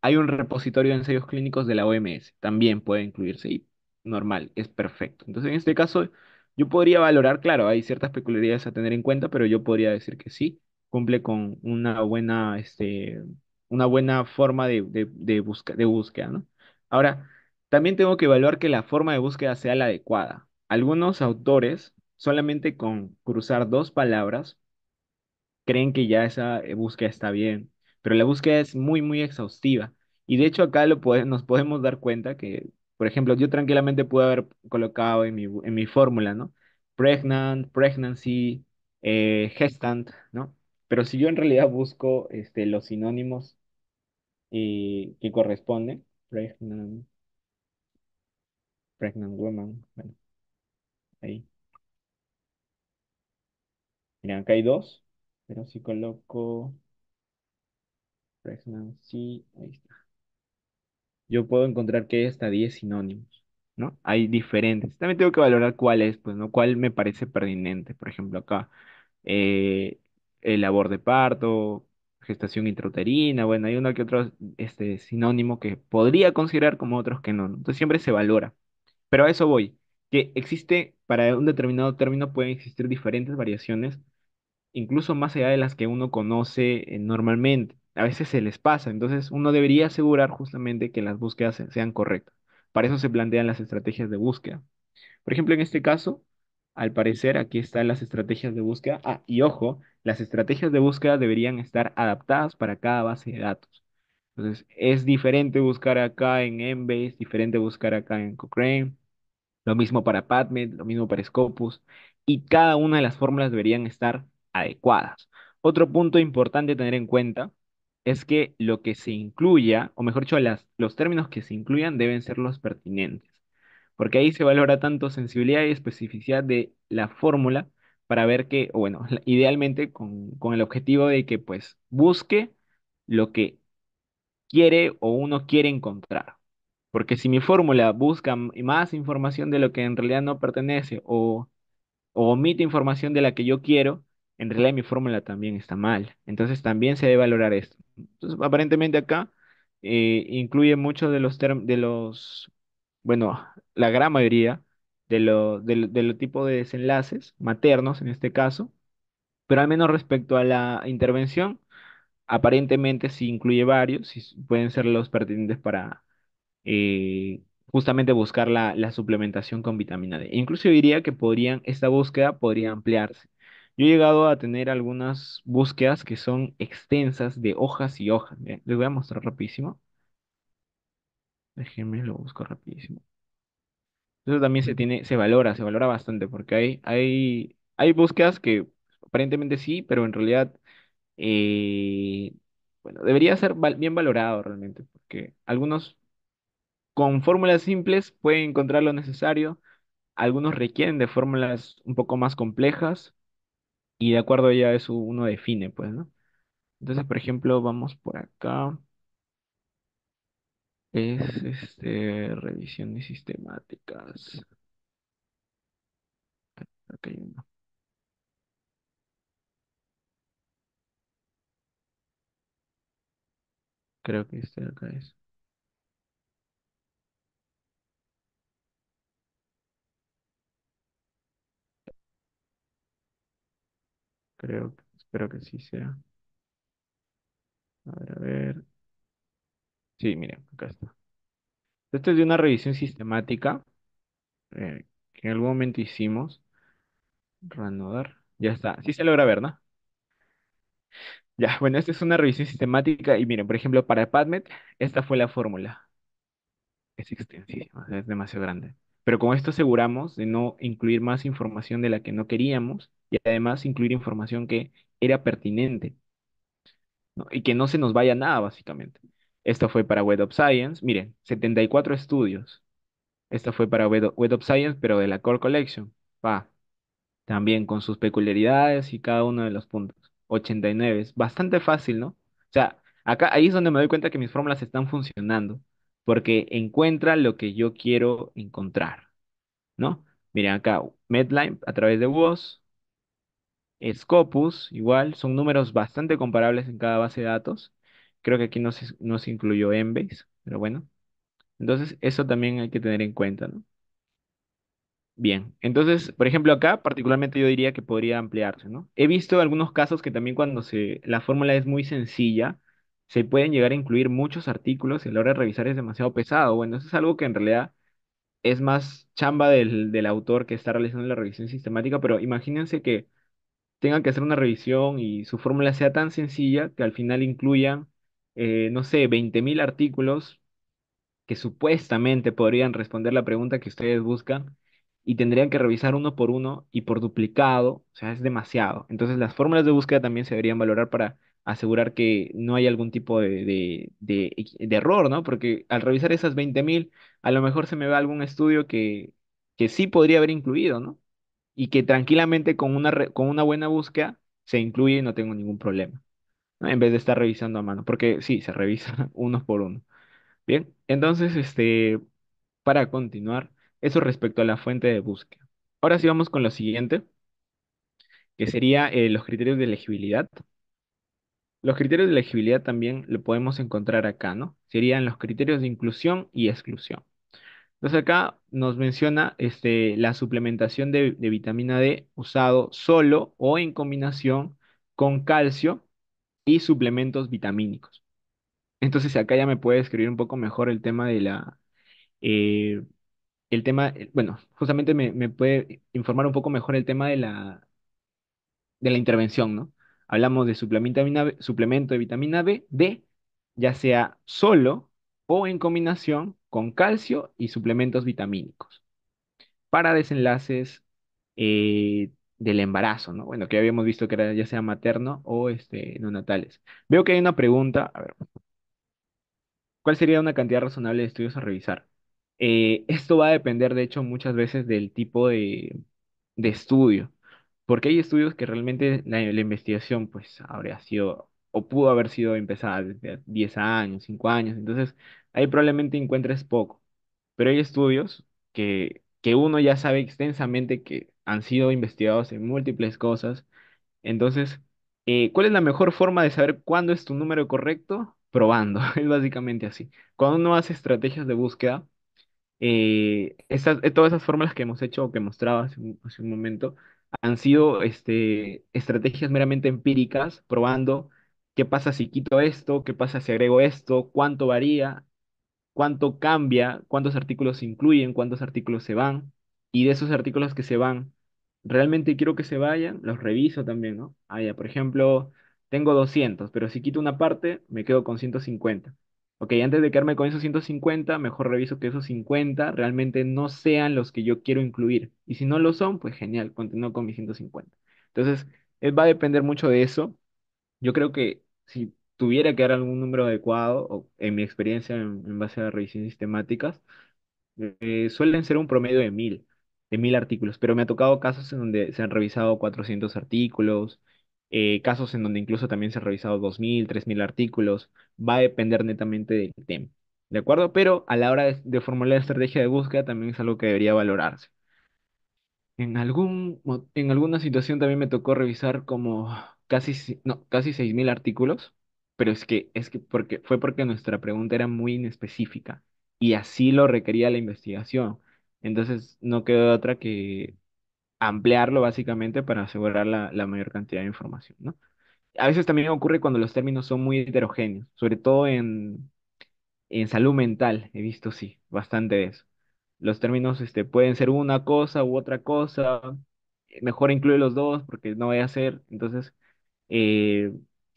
hay un repositorio de ensayos clínicos de la OMS. También puede incluirse y normal, es perfecto. Entonces, en este caso, yo podría valorar, claro, hay ciertas peculiaridades a tener en cuenta, pero yo podría decir que sí, cumple con una buena forma de búsqueda, ¿no? Ahora, también tengo que evaluar que la forma de búsqueda sea la adecuada. Algunos autores, solamente con cruzar 2 palabras, creen que ya esa búsqueda está bien, pero la búsqueda es muy, muy exhaustiva. Y de hecho acá nos podemos dar cuenta que, por ejemplo, yo tranquilamente pude haber colocado en mi fórmula, ¿no? Pregnant, pregnancy, gestant, ¿no? Pero si yo en realidad busco los sinónimos que corresponden, pregnant, pregnant woman, bueno, ahí. Mira, acá hay dos, pero si coloco pregnancy, ahí está. Yo puedo encontrar que hay hasta 10 sinónimos, ¿no? Hay diferentes. También tengo que valorar cuál es, pues, ¿no? Cuál me parece pertinente. Por ejemplo, acá, eh, el labor de parto, gestación intrauterina, bueno, hay uno que otro sinónimo que podría considerar como otros que no, ¿no? Entonces siempre se valora. Pero a eso voy, que existe, para un determinado término pueden existir diferentes variaciones incluso más allá de las que uno conoce normalmente. A veces se les pasa, entonces uno debería asegurar justamente que las búsquedas sean correctas. Para eso se plantean las estrategias de búsqueda. Por ejemplo, en este caso, al parecer aquí están las estrategias de búsqueda. Ah, y ojo, las estrategias de búsqueda deberían estar adaptadas para cada base de datos. Entonces, es diferente buscar acá en Embase, diferente buscar acá en Cochrane, lo mismo para PubMed, lo mismo para Scopus, y cada una de las fórmulas deberían estar adecuadas. Otro punto importante a tener en cuenta es que lo que se incluya, o mejor dicho, los términos que se incluyan deben ser los pertinentes, porque ahí se valora tanto sensibilidad y especificidad de la fórmula para ver que, o bueno, idealmente con el objetivo de que pues busque lo que quiere o uno quiere encontrar. Porque si mi fórmula busca más información de lo que en realidad no pertenece o omite información de la que yo quiero, en realidad mi fórmula también está mal. Entonces también se debe valorar esto. Entonces, aparentemente acá incluye muchos bueno, la gran mayoría de lo tipo de desenlaces maternos en este caso, pero al menos respecto a la intervención, aparentemente sí incluye varios y pueden ser los pertinentes para justamente buscar la suplementación con vitamina D. Incluso diría que esta búsqueda podría ampliarse. Yo he llegado a tener algunas búsquedas que son extensas de hojas y hojas. Miren, les voy a mostrar rapidísimo. Déjenme, lo busco rapidísimo. Eso también se valora bastante porque hay búsquedas que aparentemente sí, pero en realidad, eh, bueno, debería ser bien valorado realmente, porque algunos con fórmulas simples pueden encontrar lo necesario. Algunos requieren de fórmulas un poco más complejas y de acuerdo a ella eso uno define, pues, ¿no? Entonces, por ejemplo, vamos por acá. Es revisiones sistemáticas. Acá hay uno. Creo que este de acá es. Espero que sí sea. A ver, a ver. Sí, miren, acá está. Esto es de una revisión sistemática que en algún momento hicimos. Reanudar. Ya está. Sí se logra ver, ¿no? Ya, bueno, esta es una revisión sistemática y miren, por ejemplo, para PubMed, esta fue la fórmula. Es extensísima, o sea, es demasiado grande. Pero con esto aseguramos de no incluir más información de la que no queríamos y además incluir información que era pertinente, ¿no? Y que no se nos vaya nada, básicamente. Esto fue para Web of Science, miren, 74 estudios. Esta fue para Web of Science, pero de la Core Collection. Va, también con sus peculiaridades y cada uno de los puntos. 89, es bastante fácil, ¿no? O sea, acá ahí es donde me doy cuenta que mis fórmulas están funcionando, porque encuentra lo que yo quiero encontrar, ¿no? Miren acá, Medline a través de WOS, Scopus, igual, son números bastante comparables en cada base de datos. Creo que aquí no se incluyó Embase, pero bueno. Entonces, eso también hay que tener en cuenta, ¿no? Bien, entonces, por ejemplo, acá particularmente yo diría que podría ampliarse, ¿no? He visto algunos casos que también cuando la fórmula es muy sencilla, se pueden llegar a incluir muchos artículos y a la hora de revisar es demasiado pesado. Bueno, eso es algo que en realidad es más chamba del autor que está realizando la revisión sistemática, pero imagínense que tengan que hacer una revisión y su fórmula sea tan sencilla que al final incluyan, no sé, 20.000 artículos que supuestamente podrían responder la pregunta que ustedes buscan y tendrían que revisar uno por uno y por duplicado, o sea, es demasiado. Entonces las fórmulas de búsqueda también se deberían valorar para asegurar que no hay algún tipo de error, ¿no? Porque al revisar esas 20.000, a lo mejor se me va algún estudio que sí podría haber incluido, ¿no? Y que tranquilamente con una buena búsqueda se incluye y no tengo ningún problema, ¿no? En vez de estar revisando a mano, porque sí, se revisa uno por uno. Bien, entonces, para continuar, eso respecto a la fuente de búsqueda. Ahora sí vamos con lo siguiente, que sería los criterios de elegibilidad. Los criterios de elegibilidad también lo podemos encontrar acá, ¿no? Serían los criterios de inclusión y exclusión. Entonces acá nos menciona la suplementación de vitamina D usado solo o en combinación con calcio y suplementos vitamínicos. Entonces acá ya me puede escribir un poco mejor el tema eh, bueno, justamente me puede informar un poco mejor el tema de la intervención, ¿no? Hablamos de suplemento de vitamina B, D, ya sea solo o en combinación con calcio y suplementos vitamínicos para desenlaces del embarazo, ¿no? Bueno, que habíamos visto que era ya sea materno o neonatales. Veo que hay una pregunta, a ver, ¿cuál sería una cantidad razonable de estudios a revisar? Esto va a depender, de hecho, muchas veces del tipo de estudio, porque hay estudios que realmente la investigación, pues, habría sido o pudo haber sido empezada desde 10 años, 5 años, entonces ahí probablemente encuentres poco, pero hay estudios que uno ya sabe extensamente que han sido investigados en múltiples cosas entonces, ¿cuál es la mejor forma de saber cuándo es tu número correcto? Probando, es básicamente así. Cuando uno hace estrategias de búsqueda, todas esas fórmulas que hemos hecho o que mostraba hace un momento han sido estrategias meramente empíricas, probando qué pasa si quito esto, qué pasa si agrego esto, cuánto varía cuánto cambia, cuántos artículos se incluyen, cuántos artículos se van, y de esos artículos que se van, realmente quiero que se vayan, los reviso también, ¿no? Ah, ya, por ejemplo, tengo 200, pero si quito una parte, me quedo con 150. Ok, antes de quedarme con esos 150, mejor reviso que esos 50 realmente no sean los que yo quiero incluir. Y si no lo son, pues genial, continúo con mis 150. Entonces, va a depender mucho de eso. Yo creo que si tuviera que dar algún número adecuado, o en mi experiencia en base a revisiones sistemáticas, suelen ser un promedio de 1.000 artículos, pero me ha tocado casos en donde se han revisado 400 artículos, casos en donde incluso también se han revisado 2.000, 3.000 artículos, va a depender netamente del tema, ¿de acuerdo? Pero a la hora de formular estrategia de búsqueda también es algo que debería valorarse. En alguna situación también me tocó revisar como casi 6.000 artículos, pero es que fue porque nuestra pregunta era muy inespecífica y así lo requería la investigación. Entonces no quedó otra ampliarlo básicamente para asegurar la mayor cantidad de información, ¿no? A veces también ocurre cuando los términos son muy heterogéneos, sobre todo en salud mental, he visto, sí, bastante de eso. Los términos pueden ser una cosa u otra cosa, mejor incluye los dos porque no vaya a ser, entonces, eh,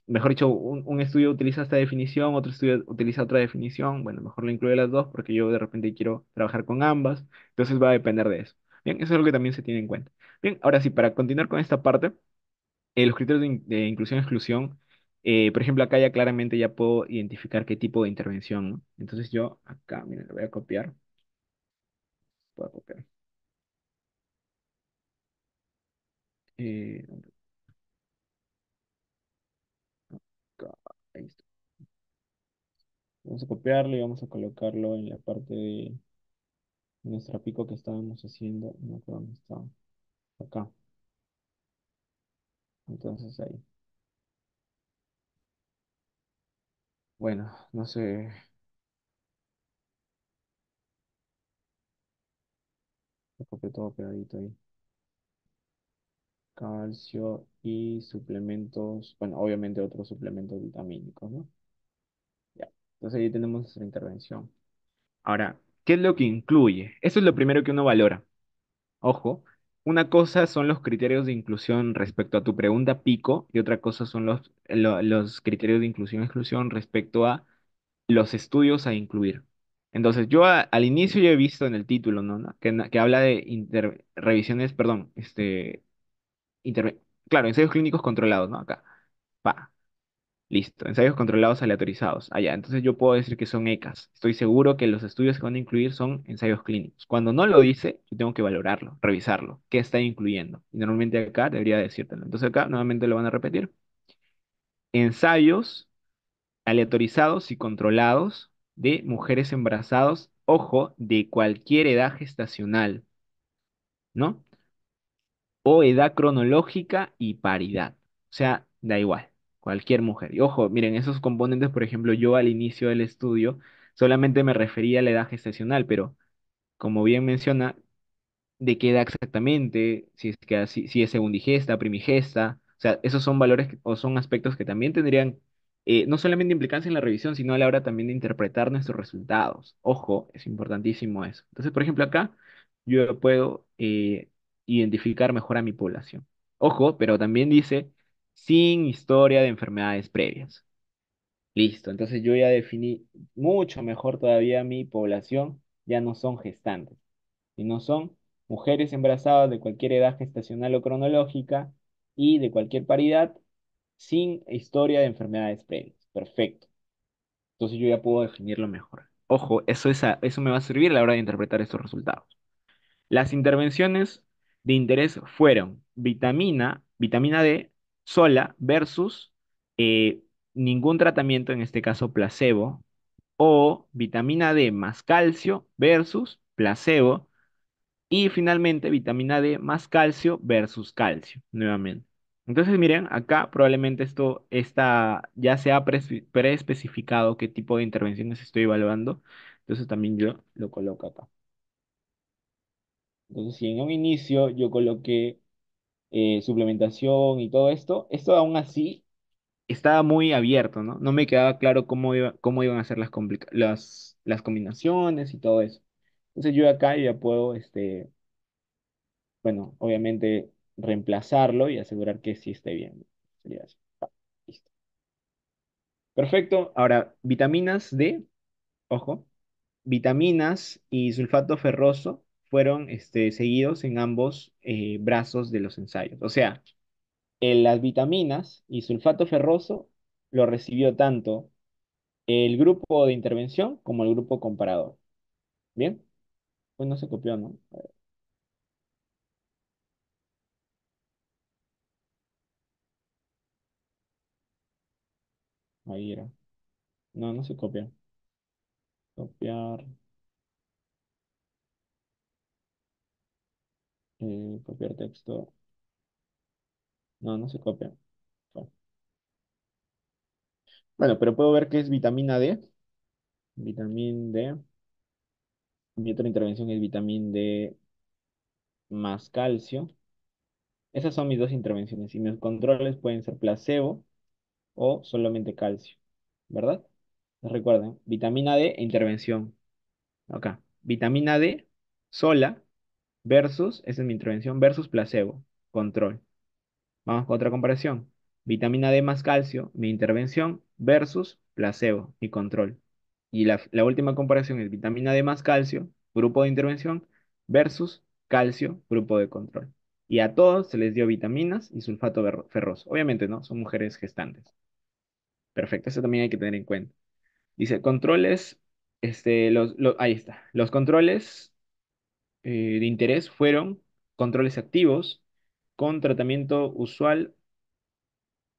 mejor dicho, un estudio utiliza esta definición, otro estudio utiliza otra definición, bueno, mejor lo incluye las dos porque yo de repente quiero trabajar con ambas, entonces va a depender de eso. Bien, eso es algo que también se tiene en cuenta. Bien, ahora sí, para continuar con esta parte, los criterios de inclusión y exclusión, por ejemplo, acá ya claramente ya puedo identificar qué tipo de intervención, ¿no? Entonces yo acá, miren, lo voy a copiar, voy a copiar. ¿Dónde acá? Ahí está. Vamos a copiarlo y vamos a colocarlo en la parte de nuestra pico que estábamos haciendo. No me acuerdo dónde estaba. Acá. Entonces ahí. Bueno, no sé. Lo copié todo pegadito ahí. Calcio y suplementos. Bueno, obviamente otros suplementos vitamínicos, ¿no? Ya. Entonces ahí tenemos nuestra intervención. Ahora, ¿qué es lo que incluye? Eso es lo primero que uno valora. Ojo, una cosa son los criterios de inclusión respecto a tu pregunta pico y otra cosa son los criterios de inclusión y exclusión respecto a los estudios a incluir. Entonces, yo al inicio ya he visto en el título, ¿no? ¿No? Que habla de revisiones, perdón, claro, ensayos clínicos controlados, ¿no? Acá. Pa. Listo, ensayos controlados aleatorizados. Allá, entonces yo puedo decir que son ECAs. Estoy seguro que los estudios que van a incluir son ensayos clínicos. Cuando no lo dice, yo tengo que valorarlo, revisarlo, qué está incluyendo. Y normalmente acá debería decírtelo. Entonces acá nuevamente lo van a repetir. Ensayos aleatorizados y controlados de mujeres embarazadas, ojo, de cualquier edad gestacional, ¿no? O edad cronológica y paridad. O sea, da igual, cualquier mujer. Y ojo, miren, esos componentes, por ejemplo, yo al inicio del estudio solamente me refería a la edad gestacional, pero como bien menciona, de qué edad exactamente, si es que si es segundigesta, primigesta, o sea, esos son valores o son aspectos que también tendrían no solamente implicancia en la revisión, sino a la hora también de interpretar nuestros resultados. Ojo, es importantísimo eso. Entonces, por ejemplo, acá yo puedo identificar mejor a mi población. Ojo, pero también dice sin historia de enfermedades previas. Listo, entonces yo ya definí mucho mejor todavía mi población, ya no son gestantes y no son mujeres embarazadas de cualquier edad gestacional o cronológica y de cualquier paridad sin historia de enfermedades previas. Perfecto. Entonces yo ya puedo definirlo mejor. Ojo, eso me va a servir a la hora de interpretar estos resultados. Las intervenciones de interés fueron vitamina D sola versus eh, ningún tratamiento, en este caso placebo, o vitamina D más calcio versus placebo y finalmente, vitamina D más calcio versus calcio, nuevamente. Entonces, miren, acá probablemente ya se ha preespecificado qué tipo de intervenciones estoy evaluando. Entonces, también yo lo coloco acá. Entonces, si en un inicio yo coloqué suplementación y todo esto aún así estaba muy abierto, ¿no? No me quedaba claro cómo iban a ser las combinaciones y todo eso. Entonces, yo acá ya puedo, bueno, obviamente reemplazarlo y asegurar que sí esté bien. Sería eso. Listo. Perfecto. Ahora, vitaminas D, ojo, vitaminas y sulfato ferroso fueron seguidos en ambos brazos de los ensayos. O sea, las vitaminas y sulfato ferroso lo recibió tanto el grupo de intervención como el grupo comparador. ¿Bien? Pues no se copió, ¿no? A ver, ahí era. No, no se copia. Copiar, copiar texto. No, no se copia. Bueno, pero puedo ver que es vitamina D. Vitamina D. Mi otra intervención es vitamina D más calcio. Esas son mis dos intervenciones. Y mis controles pueden ser placebo o solamente calcio, ¿verdad? Recuerden, vitamina D e intervención. Acá. Vitamina D sola versus, esa es mi intervención, versus placebo, control. Vamos con otra comparación. Vitamina D más calcio, mi intervención, versus placebo, mi control. Y la última comparación es vitamina D más calcio, grupo de intervención, versus calcio, grupo de control. Y a todos se les dio vitaminas y sulfato ferroso. Obviamente, ¿no? Son mujeres gestantes. Perfecto, eso también hay que tener en cuenta. Dice, controles, ahí está. Los controles de interés fueron controles activos con tratamiento usual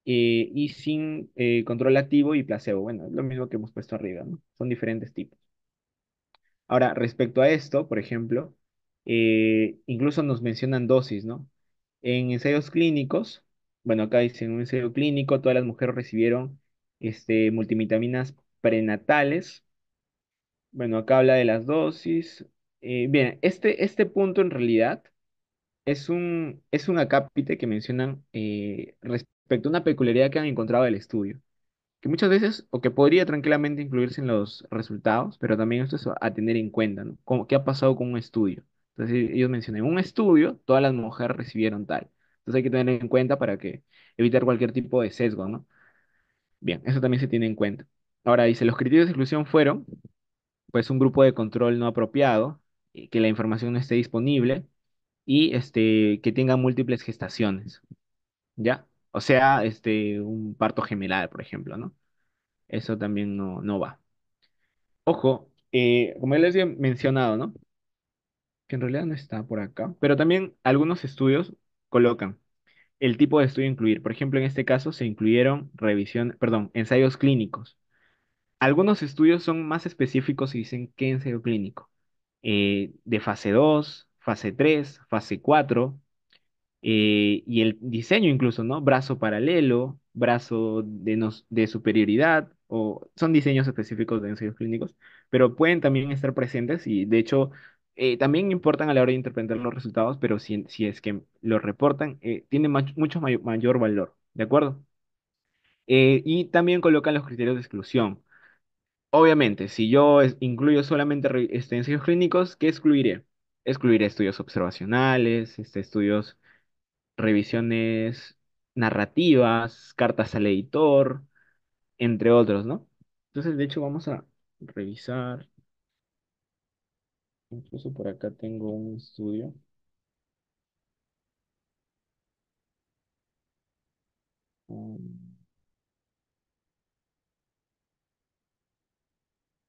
y sin control activo y placebo. Bueno, es lo mismo que hemos puesto arriba, ¿no? Son diferentes tipos. Ahora, respecto a esto, por ejemplo, incluso nos mencionan dosis, ¿no? En ensayos clínicos, bueno, acá dice en un ensayo clínico, todas las mujeres recibieron multivitaminas prenatales. Bueno, acá habla de las dosis. Bien, este punto en realidad es un acápite que mencionan respecto a una peculiaridad que han encontrado del estudio, que muchas veces, o que podría tranquilamente incluirse en los resultados, pero también esto es a tener en cuenta, ¿no? ¿Qué ha pasado con un estudio? Entonces ellos mencionan, en un estudio, todas las mujeres recibieron tal. Entonces hay que tener en cuenta para que evitar cualquier tipo de sesgo, ¿no? Bien, eso también se tiene en cuenta. Ahora dice, los criterios de exclusión fueron, pues, un grupo de control no apropiado, y que la información no esté disponible y que tenga múltiples gestaciones, ¿ya? O sea, un parto gemelar, por ejemplo, ¿no? Eso también no va. Ojo, como ya les he mencionado, ¿no? Que en realidad no está por acá, pero también algunos estudios colocan el tipo de estudio a incluir. Por ejemplo, en este caso se incluyeron ensayos clínicos. Algunos estudios son más específicos y dicen qué ensayo clínico. De fase 2, fase 3, fase 4. Y el diseño incluso, ¿no? Brazo paralelo, brazo de superioridad, o son diseños específicos de ensayos clínicos, pero pueden también estar presentes y de hecho también importan a la hora de interpretar los resultados, pero si es que lo reportan, tiene mucho mayor valor, ¿de acuerdo? Y también colocan los criterios de exclusión. Obviamente, si yo incluyo solamente ensayos clínicos, ¿qué excluiré? Excluiré estudios observacionales, estudios revisiones narrativas, cartas al editor, entre otros, ¿no? Entonces, de hecho, vamos a revisar. Incluso por acá tengo un estudio. um,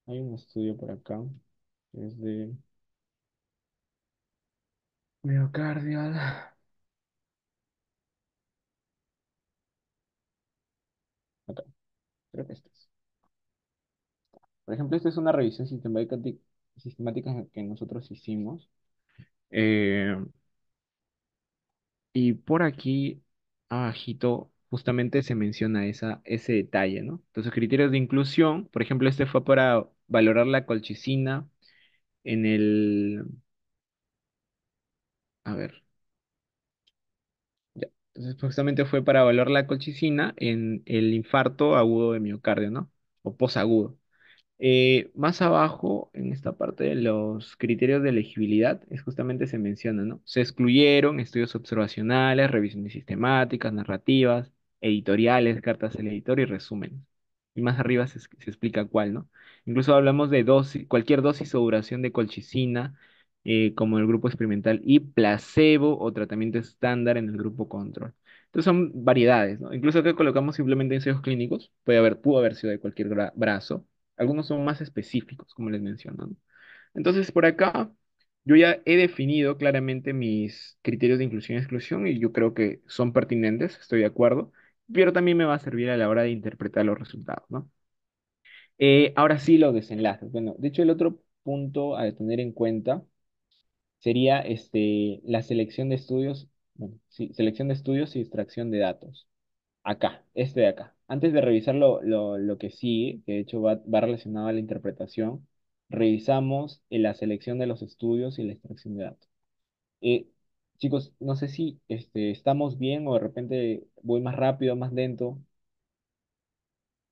Hay un estudio por acá que es de miocardial. Acá, creo que este es. Por ejemplo, esta es una revisión sistemática que nosotros hicimos. Eh, Y por aquí, abajito, justamente se menciona ese detalle, ¿no? Entonces, criterios de inclusión, por ejemplo, este fue para valorar la colchicina en a ver, ya. Entonces, justamente fue para valorar la colchicina en el infarto agudo de miocardio, ¿no? O posagudo. Más abajo, en esta parte de los criterios de elegibilidad, es justamente se menciona, ¿no? Se excluyeron estudios observacionales, revisiones sistemáticas, narrativas, editoriales, cartas al editor y resúmenes. Y más arriba se explica cuál, ¿no? Incluso hablamos de dosis, cualquier dosis o duración de colchicina, como en el grupo experimental, y placebo o tratamiento estándar en el grupo control. Entonces son variedades, ¿no? Incluso que colocamos simplemente ensayos clínicos, pudo haber sido de cualquier brazo. Algunos son más específicos, como les menciono, ¿no? Entonces, por acá, yo ya he definido claramente mis criterios de inclusión y exclusión y yo creo que son pertinentes, estoy de acuerdo, pero también me va a servir a la hora de interpretar los resultados, ¿no? Ahora sí, los desenlaces. Bueno, de hecho, el otro punto a tener en cuenta sería la selección de estudios, bueno, sí, selección de estudios y extracción de datos. Acá, este de acá. Antes de revisar lo que sigue, que de hecho va relacionado a la interpretación, revisamos la selección de los estudios y la extracción de datos. Eh, Chicos, no sé si estamos bien o de repente voy más rápido, más lento.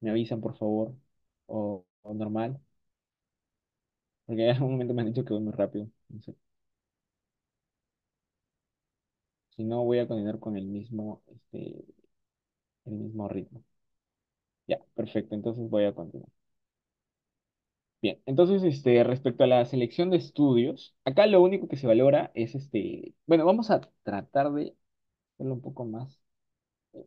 Me avisan, por favor. O normal. Porque en algún momento me han dicho que voy muy rápido. No sé. Si no, voy a continuar con el mismo ritmo. Ya, perfecto. Entonces voy a continuar. Bien, entonces, respecto a la selección de estudios, acá lo único que se valora es bueno, vamos a tratar de hacerlo un poco más,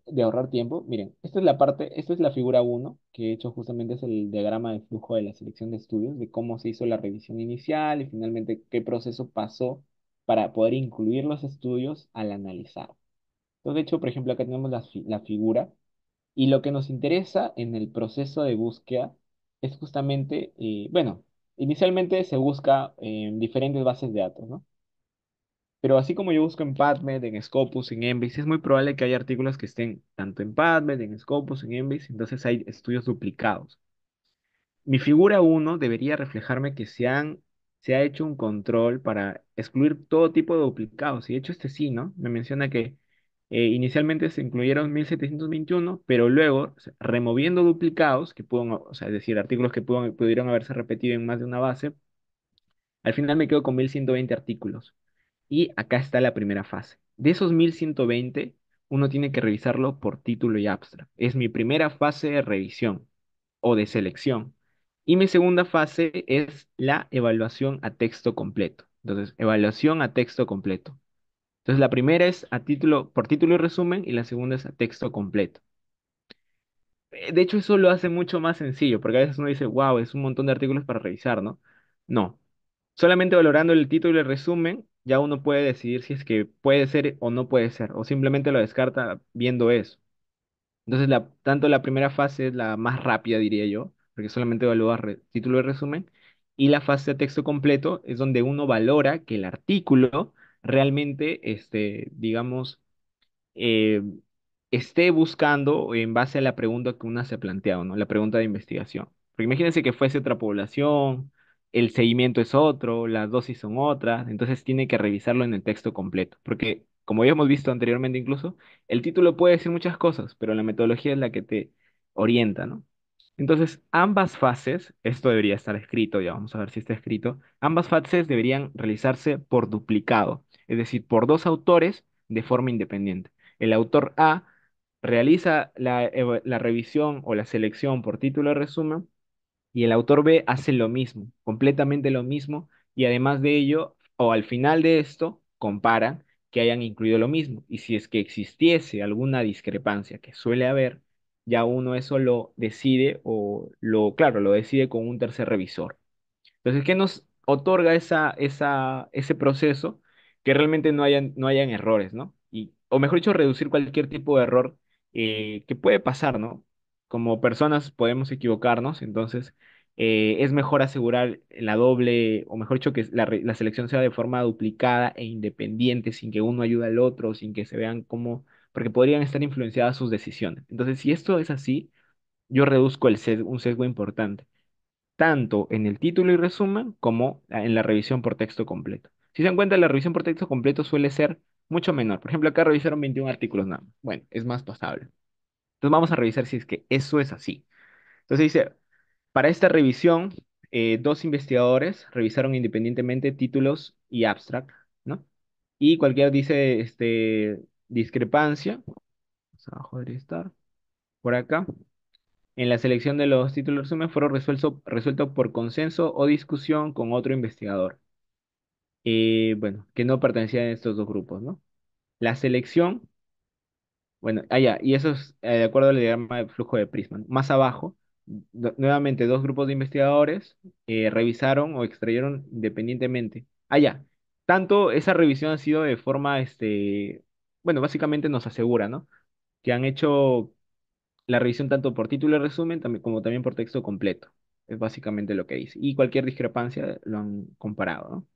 de ahorrar tiempo. Miren, esta es la figura uno que he hecho justamente es el diagrama de flujo de la selección de estudios, de cómo se hizo la revisión inicial y finalmente qué proceso pasó para poder incluir los estudios al analizar. Entonces, de hecho, por ejemplo, acá tenemos la figura y lo que nos interesa en el proceso de búsqueda es justamente, bueno, inicialmente se busca en diferentes bases de datos, ¿no? Pero así como yo busco en PubMed, en Scopus, en Embase, es muy probable que haya artículos que estén tanto en PubMed, en Scopus, en Embase, entonces hay estudios duplicados. Mi figura uno debería reflejarme que se ha hecho un control para excluir todo tipo de duplicados. Y de hecho sí, ¿no? Me menciona que inicialmente se incluyeron 1721, pero luego, removiendo duplicados, que pueden, o sea, es decir, artículos que pudieron haberse repetido en más de una base, al final me quedo con 1120 artículos. Y acá está la primera fase. De esos 1120, uno tiene que revisarlo por título y abstract. Es mi primera fase de revisión o de selección. Y mi segunda fase es la evaluación a texto completo. Entonces, evaluación a texto completo. Entonces, la primera es por título y resumen, y la segunda es a texto completo. De hecho, eso lo hace mucho más sencillo, porque a veces uno dice, wow, es un montón de artículos para revisar, ¿no? No. Solamente valorando el título y el resumen, ya uno puede decidir si es que puede ser o no puede ser, o simplemente lo descarta viendo eso. Entonces, tanto la primera fase es la más rápida, diría yo, porque solamente evalúa título y resumen, y la fase de texto completo es donde uno valora que el artículo realmente, digamos, eh, esté buscando en base a la pregunta que una se ha planteado, ¿no? La pregunta de investigación. Porque imagínense que fuese otra población, el seguimiento es otro, las dosis son otras, entonces tiene que revisarlo en el texto completo. Porque, como ya hemos visto anteriormente incluso, el título puede decir muchas cosas, pero la metodología es la que te orienta, ¿no? Entonces, ambas fases, esto debería estar escrito, ya vamos a ver si está escrito, ambas fases deberían realizarse por duplicado, es decir, por dos autores de forma independiente. El autor A realiza la revisión o la selección por título de resumen y el autor B hace lo mismo, completamente lo mismo, y además de ello, o al final de esto, comparan que hayan incluido lo mismo. Y si es que existiese alguna discrepancia, que suele haber, ya uno eso lo decide claro, lo decide con un tercer revisor. Entonces, ¿qué nos otorga ese proceso? Que realmente no hayan errores, ¿no? O mejor dicho, reducir cualquier tipo de error que puede pasar, ¿no? Como personas podemos equivocarnos, entonces es mejor asegurar la doble, o mejor dicho, que la selección sea de forma duplicada e independiente, sin que uno ayude al otro, sin que se vean como, porque podrían estar influenciadas sus decisiones. Entonces, si esto es así, yo reduzco un sesgo importante tanto en el título y resumen como en la revisión por texto completo. Si se dan cuenta, la revisión por texto completo suele ser mucho menor. Por ejemplo, acá revisaron 21 artículos nada más. Bueno, es más pasable. Entonces vamos a revisar si es que eso es así. Entonces dice, para esta revisión, dos investigadores revisaron independientemente títulos y abstract, ¿no? Y cualquiera dice, discrepancia, más abajo debería estar, por acá. En la selección de los títulos de resumen fueron resueltos por consenso o discusión con otro investigador. Bueno, que no pertenecían a estos dos grupos, ¿no? La selección, bueno, ya, y eso es de acuerdo al diagrama de flujo de Prisma. Más abajo, nuevamente dos grupos de investigadores revisaron o extrayeron independientemente. Ya, tanto esa revisión ha sido de forma, bueno, básicamente nos asegura, ¿no? Que han hecho la revisión tanto por título y resumen como también por texto completo. Es básicamente lo que dice. Y cualquier discrepancia lo han comparado, ¿no?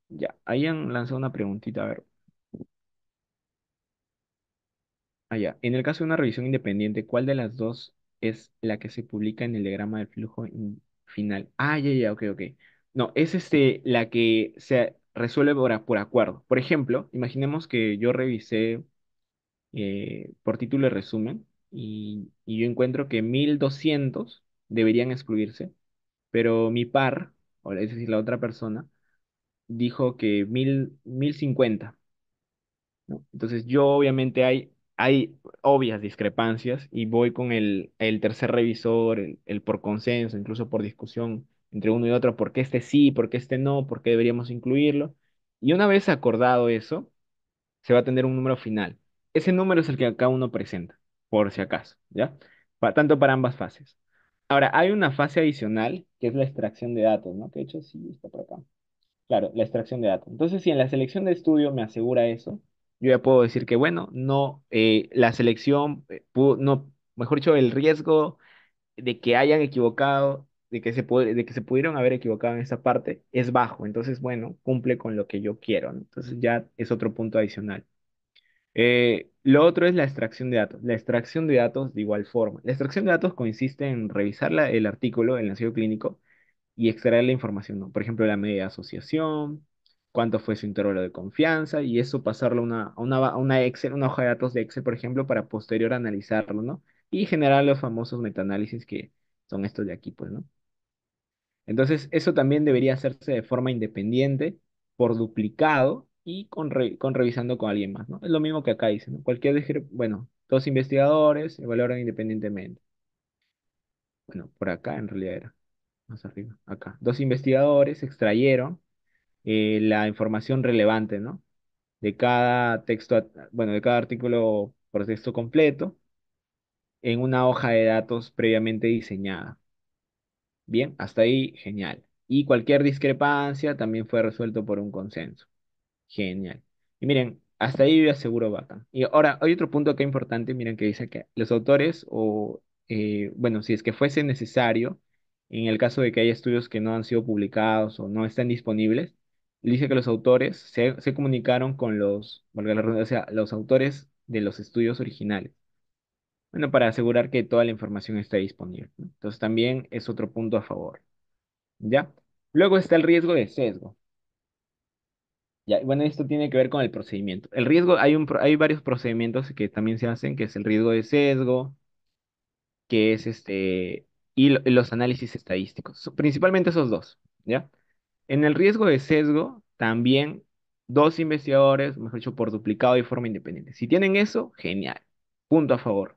Ya, ahí han lanzado una preguntita, a ver. Ya. En el caso de una revisión independiente, ¿cuál de las dos es la que se publica en el diagrama del flujo final? Ya, ok, ok. No, es la que se resuelve por acuerdo. Por ejemplo, imaginemos que yo revisé por título de resumen y yo encuentro que 1200 deberían excluirse, pero mi par, o es decir, la otra persona, dijo que 1050, ¿no? Entonces yo obviamente hay obvias discrepancias y voy con el tercer revisor, el por consenso, incluso por discusión entre uno y otro, por qué este sí, por qué este no, por qué deberíamos incluirlo. Y una vez acordado eso, se va a tener un número final. Ese número es el que cada uno presenta, por si acaso, ¿ya? Tanto para ambas fases. Ahora, hay una fase adicional que es la extracción de datos, ¿no? Que de hecho sí está por acá. Claro, la extracción de datos. Entonces, si en la selección de estudio me asegura eso, yo ya puedo decir que, bueno, no, la selección, no, mejor dicho, el riesgo de que hayan equivocado, de que se pudieron haber equivocado en esa parte, es bajo. Entonces, bueno, cumple con lo que yo quiero, ¿no? Entonces ya es otro punto adicional. Lo otro es la extracción de datos. La extracción de datos de igual forma. La extracción de datos consiste en revisar el artículo, el ensayo clínico, y extraer la información, ¿no? Por ejemplo, la media de asociación, cuánto fue su intervalo de confianza, y eso pasarlo a una Excel, una hoja de datos de Excel, por ejemplo, para posterior analizarlo, ¿no? Y generar los famosos metaanálisis que son estos de aquí, pues, ¿no? Entonces, eso también debería hacerse de forma independiente, por duplicado y con revisando con alguien más, ¿no? Es lo mismo que acá dice, ¿no? Bueno, dos investigadores evaluaron independientemente. Bueno, por acá en realidad era, más arriba, acá. Dos investigadores extrayeron la información relevante, ¿no? De cada texto, bueno, de cada artículo por texto completo en una hoja de datos previamente diseñada. Bien, hasta ahí, genial. Y cualquier discrepancia también fue resuelto por un consenso. Genial. Y miren, hasta ahí yo aseguro bacán. Y ahora, hay otro punto que es importante, miren, que dice que los autores, bueno, si es que fuese necesario, en el caso de que haya estudios que no han sido publicados o no están disponibles, dice que los autores se comunicaron con valga la redundancia, los autores de los estudios originales. Bueno, para asegurar que toda la información esté disponible, ¿no? Entonces también es otro punto a favor. ¿Ya? Luego está el riesgo de sesgo. Ya, bueno, esto tiene que ver con el procedimiento. El riesgo, hay varios procedimientos que también se hacen, que es el riesgo de sesgo, que es los análisis estadísticos. Principalmente esos dos, ¿ya? En el riesgo de sesgo, también dos investigadores, mejor dicho, por duplicado y forma independiente. Si tienen eso, genial. Punto a favor.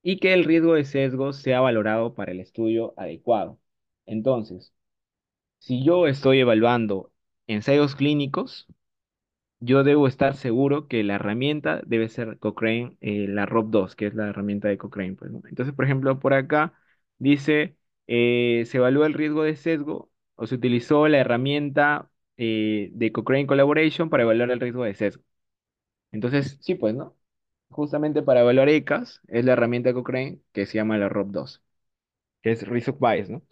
Y que el riesgo de sesgo sea valorado para el estudio adecuado. Entonces, si yo estoy evaluando ensayos clínicos, yo debo estar seguro que la herramienta debe ser Cochrane, la ROP2, que es la herramienta de Cochrane, pues, ¿no? Entonces, por ejemplo, por acá dice, se evalúa el riesgo de sesgo o se utilizó la herramienta de Cochrane Collaboration para evaluar el riesgo de sesgo. Entonces, sí, pues, ¿no? Justamente para evaluar ECAS es la herramienta de Cochrane que se llama la ROP2, que es Risk of Bias, ¿no?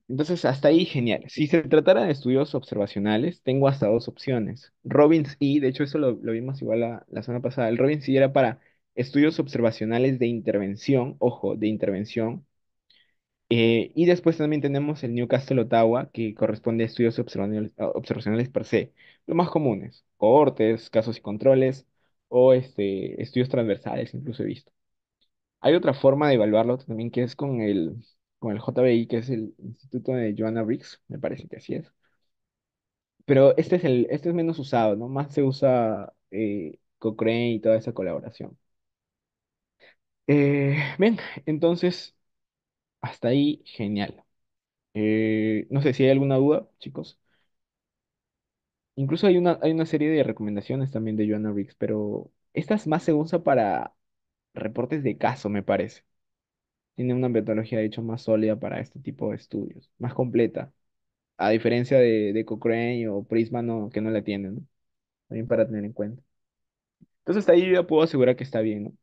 Entonces, hasta ahí, genial. Si se tratara de estudios observacionales, tengo hasta dos opciones. Robbins y, de hecho, eso lo vimos igual la semana pasada. El Robbins y era para estudios observacionales de intervención, ojo, de intervención. Y después también tenemos el Newcastle Ottawa, que corresponde a estudios observacionales per se. Los más comunes, cohortes, casos y controles, o estudios transversales, incluso he visto. Hay otra forma de evaluarlo también que es con el JBI, que es el Instituto de Joanna Briggs, me parece que así es. Pero este es menos usado, ¿no? Más se usa Cochrane y toda esa colaboración. Bien, entonces, hasta ahí, genial. No sé si hay alguna duda, chicos. Incluso hay una serie de recomendaciones también de Joanna Briggs, pero esta más se usa para reportes de caso, me parece. Tiene una metodología, de hecho, más sólida para este tipo de estudios, más completa. A diferencia de Cochrane o Prisma, no, que no la tienen, ¿no? También para tener en cuenta. Entonces, hasta ahí yo ya puedo asegurar que está bien, ¿no?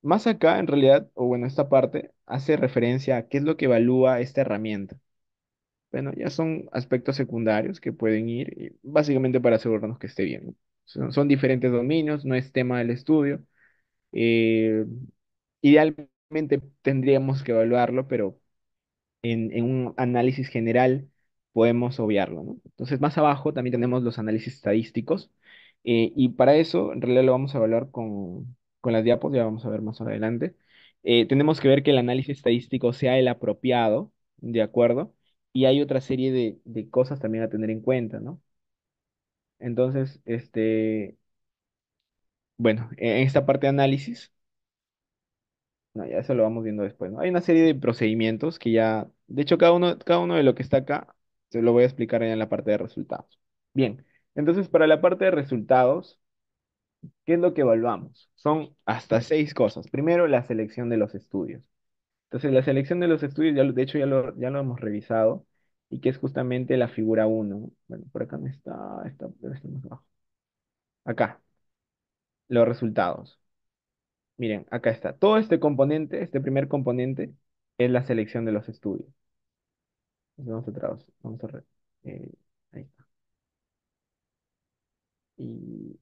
Más acá, en realidad, o bueno, esta parte hace referencia a qué es lo que evalúa esta herramienta. Bueno, ya son aspectos secundarios que pueden ir, y básicamente para asegurarnos que esté bien, ¿no? Son diferentes dominios, no es tema del estudio. Eh, Idealmente tendríamos que evaluarlo, pero en un análisis general podemos obviarlo, ¿no? Entonces, más abajo también tenemos los análisis estadísticos, y para eso, en realidad lo vamos a evaluar con las diapos, ya vamos a ver más adelante. Tenemos que ver que el análisis estadístico sea el apropiado, ¿de acuerdo? Y hay otra serie de cosas también a tener en cuenta, ¿no? Entonces, bueno, en esta parte de análisis, no, ya eso lo vamos viendo después, ¿no? Hay una serie de procedimientos que ya, de hecho, cada uno de lo que está acá, se lo voy a explicar ya en la parte de resultados. Bien, entonces para la parte de resultados, ¿qué es lo que evaluamos? Son hasta 6 cosas. Primero, la selección de los estudios. Entonces, la selección de los estudios, de hecho, ya lo hemos revisado, y que es justamente la figura uno. Bueno, por acá no debe estar más abajo. Acá, los resultados. Miren, acá está. Todo este componente, este primer componente, es la selección de los estudios. Entonces, vamos a eh, ahí está. Y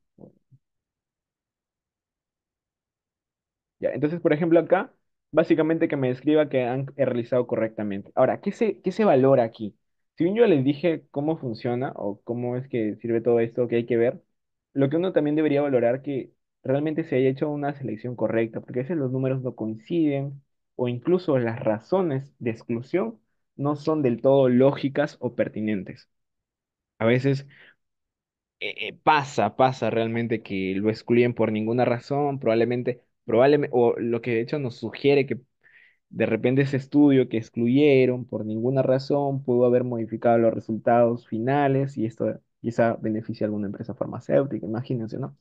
ya, entonces, por ejemplo, acá, básicamente que me describa que han realizado correctamente. Ahora, ¿qué se valora aquí? Si bien yo les dije cómo funciona o cómo es que sirve todo esto que hay que ver, lo que uno también debería valorar que realmente se haya hecho una selección correcta, porque a veces los números no coinciden o incluso las razones de exclusión no son del todo lógicas o pertinentes. A veces pasa realmente que lo excluyen por ninguna razón, probablemente, o lo que de hecho nos sugiere que de repente ese estudio que excluyeron por ninguna razón pudo haber modificado los resultados finales, y esto quizá beneficia a alguna empresa farmacéutica, imagínense, ¿no?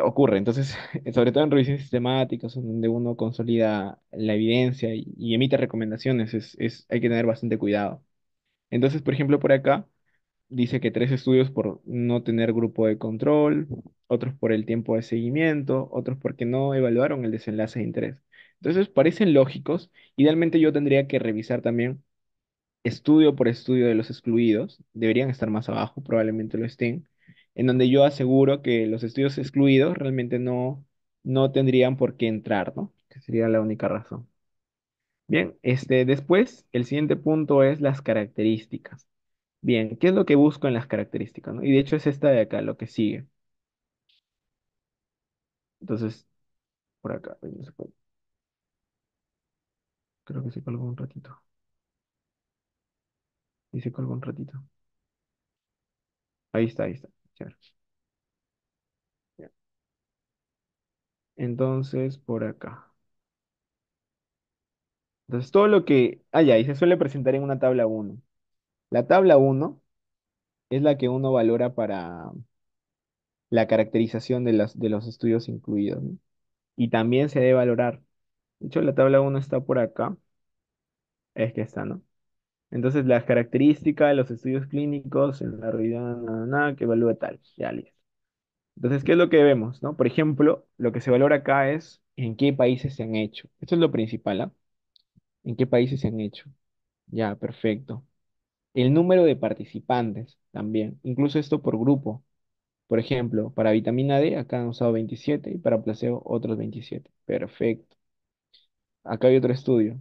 Ocurre, entonces, sobre todo en revisiones sistemáticas, en donde uno consolida la evidencia y emite recomendaciones, hay que tener bastante cuidado. Entonces, por ejemplo, por acá dice que 3 estudios por no tener grupo de control, otros por el tiempo de seguimiento, otros porque no evaluaron el desenlace de interés. Entonces, parecen lógicos. Idealmente yo tendría que revisar también estudio por estudio de los excluidos. Deberían estar más abajo, probablemente lo estén, en donde yo aseguro que los estudios excluidos realmente no tendrían por qué entrar, ¿no? Que sería la única razón. Bien, después, el siguiente punto es las características. Bien, ¿qué es lo que busco en las características, no? Y de hecho es esta de acá, lo que sigue. Entonces, por acá, ay, no se puede. Creo que se colgó un ratito. Y se colgó un ratito. Ahí está, ahí está. Chévere. Ya. Entonces, por acá. Entonces, todo lo que... Ah, ya, y se suele presentar en una tabla uno. La tabla uno es la que uno valora para la caracterización de los estudios incluidos, ¿no? Y también se debe valorar. De hecho, la tabla uno está por acá. Es que está, ¿no? Entonces, las características de los estudios clínicos en la realidad, nada, que evalúa tal. Ya listo. Entonces, ¿qué es lo que vemos, no? Por ejemplo, lo que se valora acá es en qué países se han hecho. Esto es lo principal, ¿ah? ¿En qué países se han hecho? Ya, perfecto. El número de participantes también. Incluso esto por grupo. Por ejemplo, para vitamina D, acá han usado 27 y para placebo otros 27. Perfecto. Acá hay otro estudio.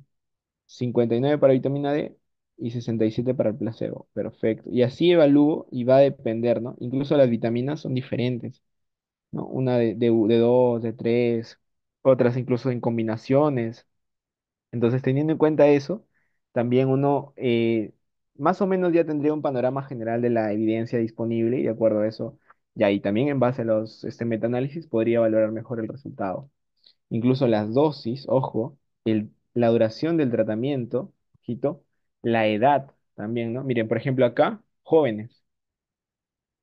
59 para vitamina D y 67 para el placebo. Perfecto. Y así evalúo y va a depender, ¿no? Incluso las vitaminas son diferentes, ¿no? Una de 2, de 3, otras incluso en combinaciones. Entonces, teniendo en cuenta eso, también uno más o menos ya tendría un panorama general de la evidencia disponible, y de acuerdo a eso, ya y también en base a los metaanálisis podría valorar mejor el resultado. Incluso las dosis, ojo, la duración del tratamiento, ojito, la edad también, ¿no? Miren, por ejemplo, acá, jóvenes.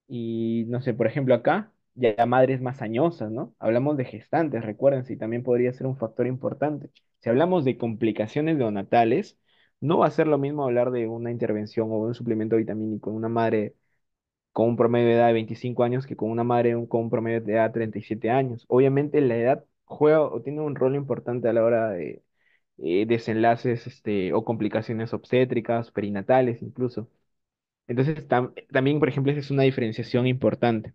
Y no sé, por ejemplo, acá, ya madres más añosas, ¿no? Hablamos de gestantes, recuerden, si también podría ser un factor importante. Si hablamos de complicaciones neonatales, no va a ser lo mismo hablar de una intervención o un suplemento vitamínico en una madre con un promedio de edad de 25 años que con una madre con un promedio de edad de 37 años. Obviamente la edad juega o tiene un rol importante a la hora de desenlaces o complicaciones obstétricas, perinatales incluso. Entonces, también, por ejemplo, esa es una diferenciación importante,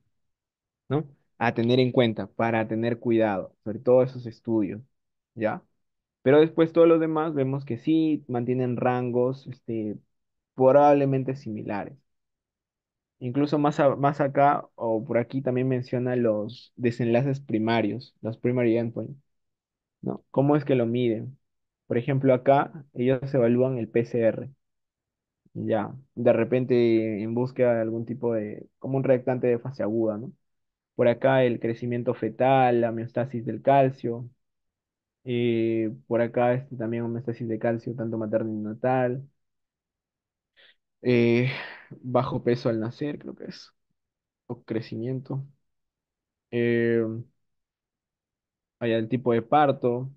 ¿no? A tener en cuenta para tener cuidado, sobre todo esos estudios, ¿ya? Pero después todos los demás vemos que sí mantienen rangos, probablemente similares. Incluso más acá o por aquí también menciona los desenlaces primarios, los primary endpoints, ¿no? ¿Cómo es que lo miden? Por ejemplo, acá ellos evalúan el PCR, ya, de repente en búsqueda de algún tipo de, como un reactante de fase aguda, ¿no? Por acá el crecimiento fetal, la homeostasis del calcio, por acá también homeostasis de calcio, tanto materno y neonatal, eh, bajo peso al nacer, creo que es, o crecimiento. Eh, Hay el tipo de parto,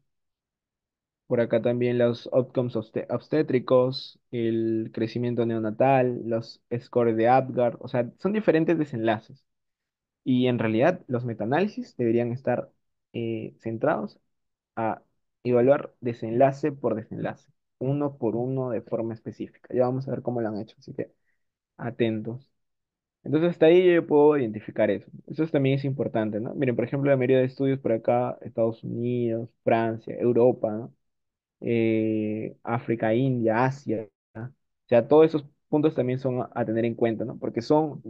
por acá también los outcomes obstétricos, el crecimiento neonatal, los scores de Apgar, o sea, son diferentes desenlaces. Y en realidad los metaanálisis deberían estar centrados a evaluar desenlace por desenlace, uno por uno de forma específica. Ya vamos a ver cómo lo han hecho, así que atentos. Entonces hasta ahí yo puedo identificar eso. Eso también es importante, ¿no? Miren, por ejemplo, la mayoría de estudios por acá, Estados Unidos, Francia, Europa, ¿no? África, India, Asia. ¿no? O sea, todos esos puntos también son a tener en cuenta, ¿no? Porque son,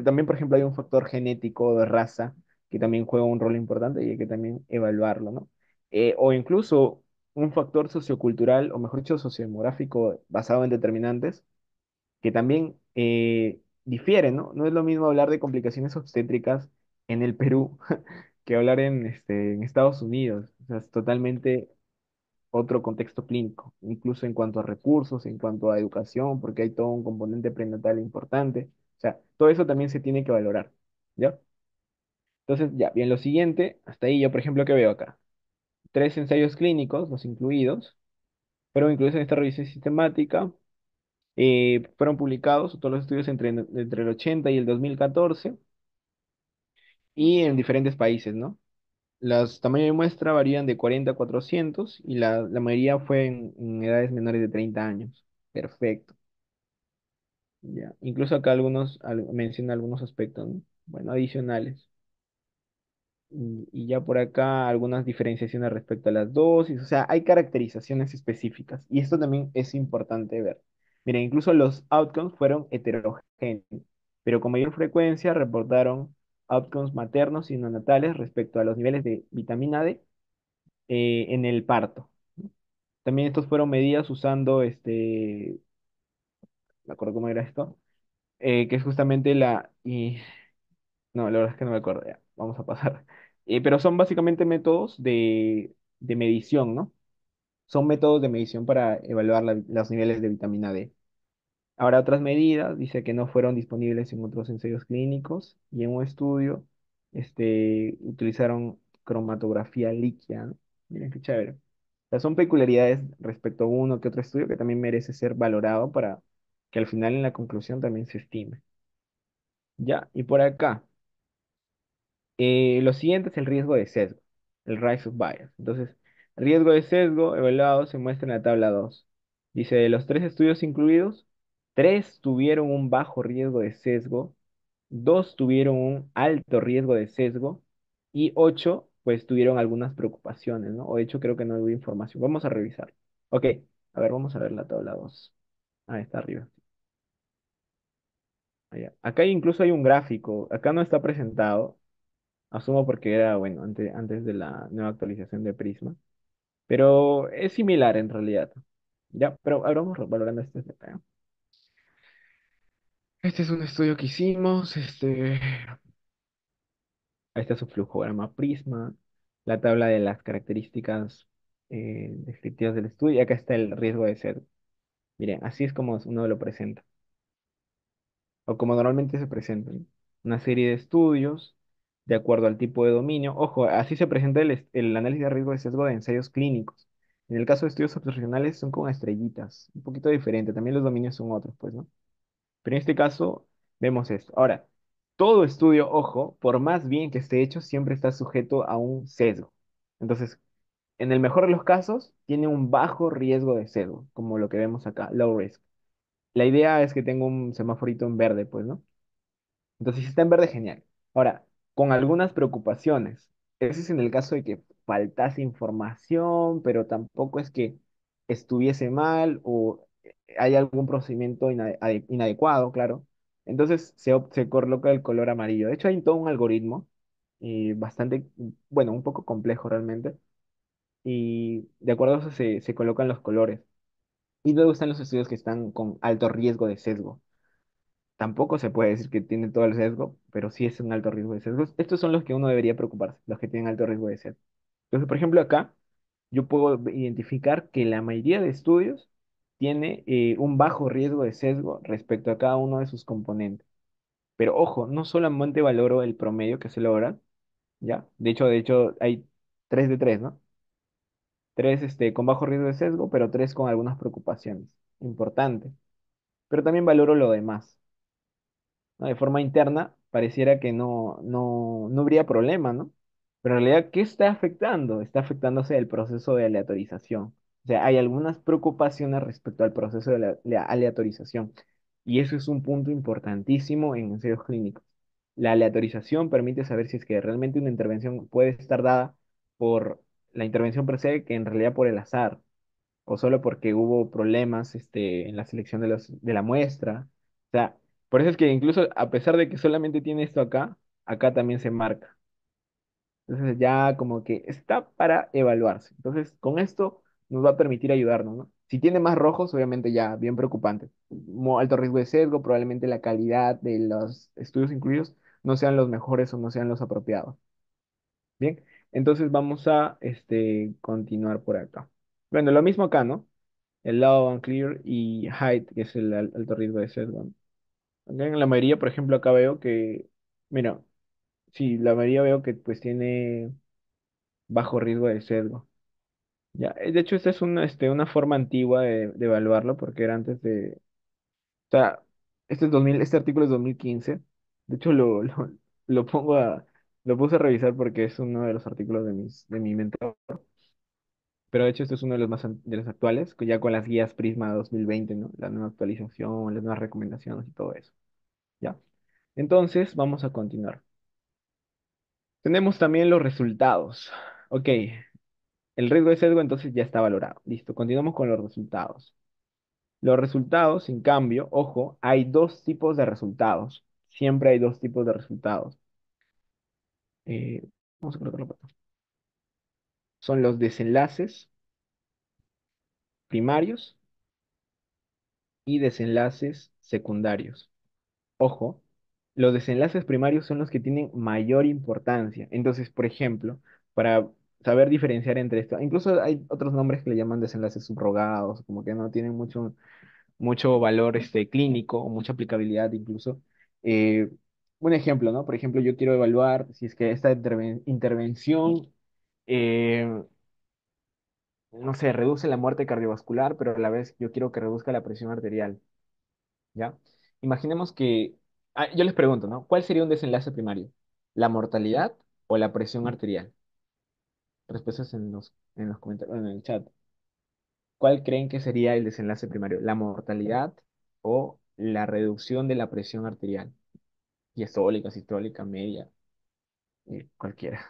también, por ejemplo, hay un factor genético de raza que también juega un rol importante y hay que también evaluarlo, ¿no? O incluso un factor sociocultural, o mejor dicho, sociodemográfico basado en determinantes que también difieren, ¿no? No es lo mismo hablar de complicaciones obstétricas en el Perú que hablar en Estados Unidos. O sea, es totalmente otro contexto clínico, incluso en cuanto a recursos, en cuanto a educación, porque hay todo un componente prenatal importante. O sea, todo eso también se tiene que valorar, ¿ya? Entonces, ya, bien, lo siguiente, hasta ahí yo, por ejemplo, ¿qué veo acá? Tres ensayos clínicos, los incluidos, fueron incluidos en esta revisión sistemática, fueron publicados todos los estudios entre el 80 y el 2014 y en diferentes países, ¿no? Los tamaños de muestra varían de 40 a 400 y la mayoría fue en edades menores de 30 años. Perfecto. Ya. Incluso acá menciona algunos aspectos, ¿no? Bueno, adicionales. Y ya por acá algunas diferenciaciones respecto a las dosis, o sea, hay caracterizaciones específicas y esto también es importante ver. Miren, incluso los outcomes fueron heterogéneos, pero con mayor frecuencia reportaron outcomes maternos y neonatales respecto a los niveles de vitamina D en el parto. ¿no? También estos fueron medidas usando, me acuerdo cómo era esto, que es justamente no, la verdad es que no me acuerdo, ya, vamos a pasar. Pero son básicamente métodos de medición, ¿no? Son métodos de medición para evaluar los niveles de vitamina D. Ahora, otras medidas, dice que no fueron disponibles en otros ensayos clínicos y en un estudio, utilizaron cromatografía líquida, ¿no? Miren qué chévere. O sea, son peculiaridades respecto a uno que otro estudio que también merece ser valorado para que al final en la conclusión también se estime. Ya, y por acá. Lo siguiente es el riesgo de sesgo, el rise of bias. Entonces, riesgo de sesgo evaluado se muestra en la tabla 2. Dice, de los tres estudios incluidos, tres tuvieron un bajo riesgo de sesgo, dos tuvieron un alto riesgo de sesgo y ocho, pues, tuvieron algunas preocupaciones, ¿no? O de hecho, creo que no hubo información. Vamos a revisar. Ok, a ver, vamos a ver la tabla 2. Ah, está arriba. Allá. Acá incluso hay un gráfico. Acá no está presentado. Asumo porque era, bueno, antes de la nueva actualización de Prisma. Pero es similar en realidad. Ya, pero ahora vamos valorando este de acá. Este es un estudio que hicimos. Ahí está su flujograma Prisma. La tabla de las características descriptivas del estudio. Y acá está el riesgo de ser. Miren, así es como uno lo presenta. O como normalmente se presentan. Una serie de estudios de acuerdo al tipo de dominio. Ojo, así se presenta el análisis de riesgo de sesgo de ensayos clínicos. En el caso de estudios observacionales son con estrellitas, un poquito diferente. También los dominios son otros, pues, ¿no? Pero en este caso vemos esto. Ahora, todo estudio, ojo, por más bien que esté hecho, siempre está sujeto a un sesgo. Entonces, en el mejor de los casos, tiene un bajo riesgo de sesgo, como lo que vemos acá, low risk. La idea es que tenga un semaforito en verde, pues, ¿no? Entonces, si está en verde, genial. Ahora, con algunas preocupaciones. Ese es en el caso de que faltase información, pero tampoco es que estuviese mal o hay algún procedimiento inadecuado, claro. Entonces se coloca el color amarillo. De hecho, hay todo un algoritmo bastante, bueno, un poco complejo realmente. Y de acuerdo a eso se colocan los colores. Y luego están los estudios que están con alto riesgo de sesgo. Tampoco se puede decir que tiene todo el sesgo, pero sí es un alto riesgo de sesgo. Estos son los que uno debería preocuparse, los que tienen alto riesgo de sesgo. Entonces, por ejemplo, acá yo puedo identificar que la mayoría de estudios tiene un bajo riesgo de sesgo respecto a cada uno de sus componentes. Pero ojo, no solamente valoro el promedio que se logra, ¿ya? De hecho, hay 3 de 3, ¿no? Tres con bajo riesgo de sesgo, pero tres con algunas preocupaciones. Importante. Pero también valoro lo demás. ¿No? De forma interna, pareciera que no habría problema, ¿no? Pero en realidad, ¿qué está afectando? Está afectándose el proceso de aleatorización. O sea, hay algunas preocupaciones respecto al proceso de la aleatorización. Y eso es un punto importantísimo en ensayos clínicos. La aleatorización permite saber si es que realmente una intervención puede estar dada por la intervención per se, que en realidad por el azar o solo porque hubo problemas en la selección de la muestra. O sea, por eso es que incluso a pesar de que solamente tiene esto acá, acá también se marca. Entonces ya como que está para evaluarse. Entonces con esto nos va a permitir ayudarnos, ¿no? Si tiene más rojos, obviamente ya bien preocupante. Alto riesgo de sesgo, probablemente la calidad de los estudios incluidos no sean los mejores o no sean los apropiados. Bien, entonces vamos a continuar por acá. Bueno, lo mismo acá, ¿no? El low unclear y height, que es el alto riesgo de sesgo, ¿no? Acá en la mayoría, por ejemplo, acá veo que, mira, sí, la mayoría veo que pues tiene bajo riesgo de sesgo. Ya, de hecho, esta es una forma antigua de evaluarlo porque era antes de, o sea, este artículo es 2015. De hecho, lo pongo lo puse a revisar porque es uno de los artículos de mi mentor. Pero de hecho, este es uno de los de los actuales, que ya con las guías Prisma 2020, ¿no? La nueva actualización, las nuevas recomendaciones y todo eso. ¿Ya? Entonces, vamos a continuar. Tenemos también los resultados. Ok, el riesgo de sesgo entonces ya está valorado. Listo, continuamos con los resultados. Los resultados, en cambio, ojo, hay dos tipos de resultados. Siempre hay dos tipos de resultados. Eh, Vamos a colocarlo por acá. Son los desenlaces primarios y desenlaces secundarios. Ojo, los desenlaces primarios son los que tienen mayor importancia. Entonces, por ejemplo, para saber diferenciar entre esto, incluso hay otros nombres que le llaman desenlaces subrogados, como que no tienen mucho valor clínico o mucha aplicabilidad incluso. Eh, un ejemplo, ¿no? Por ejemplo, yo quiero evaluar si es que esta intervención, eh, no sé, reduce la muerte cardiovascular, pero a la vez yo quiero que reduzca la presión arterial. ¿Ya? Imaginemos que, yo les pregunto, ¿no? ¿Cuál sería un desenlace primario? ¿La mortalidad o la presión arterial? Respuestas en los comentarios, en el chat. ¿Cuál creen que sería el desenlace primario? ¿La mortalidad o la reducción de la presión arterial? Diastólica, sistólica, media, cualquiera.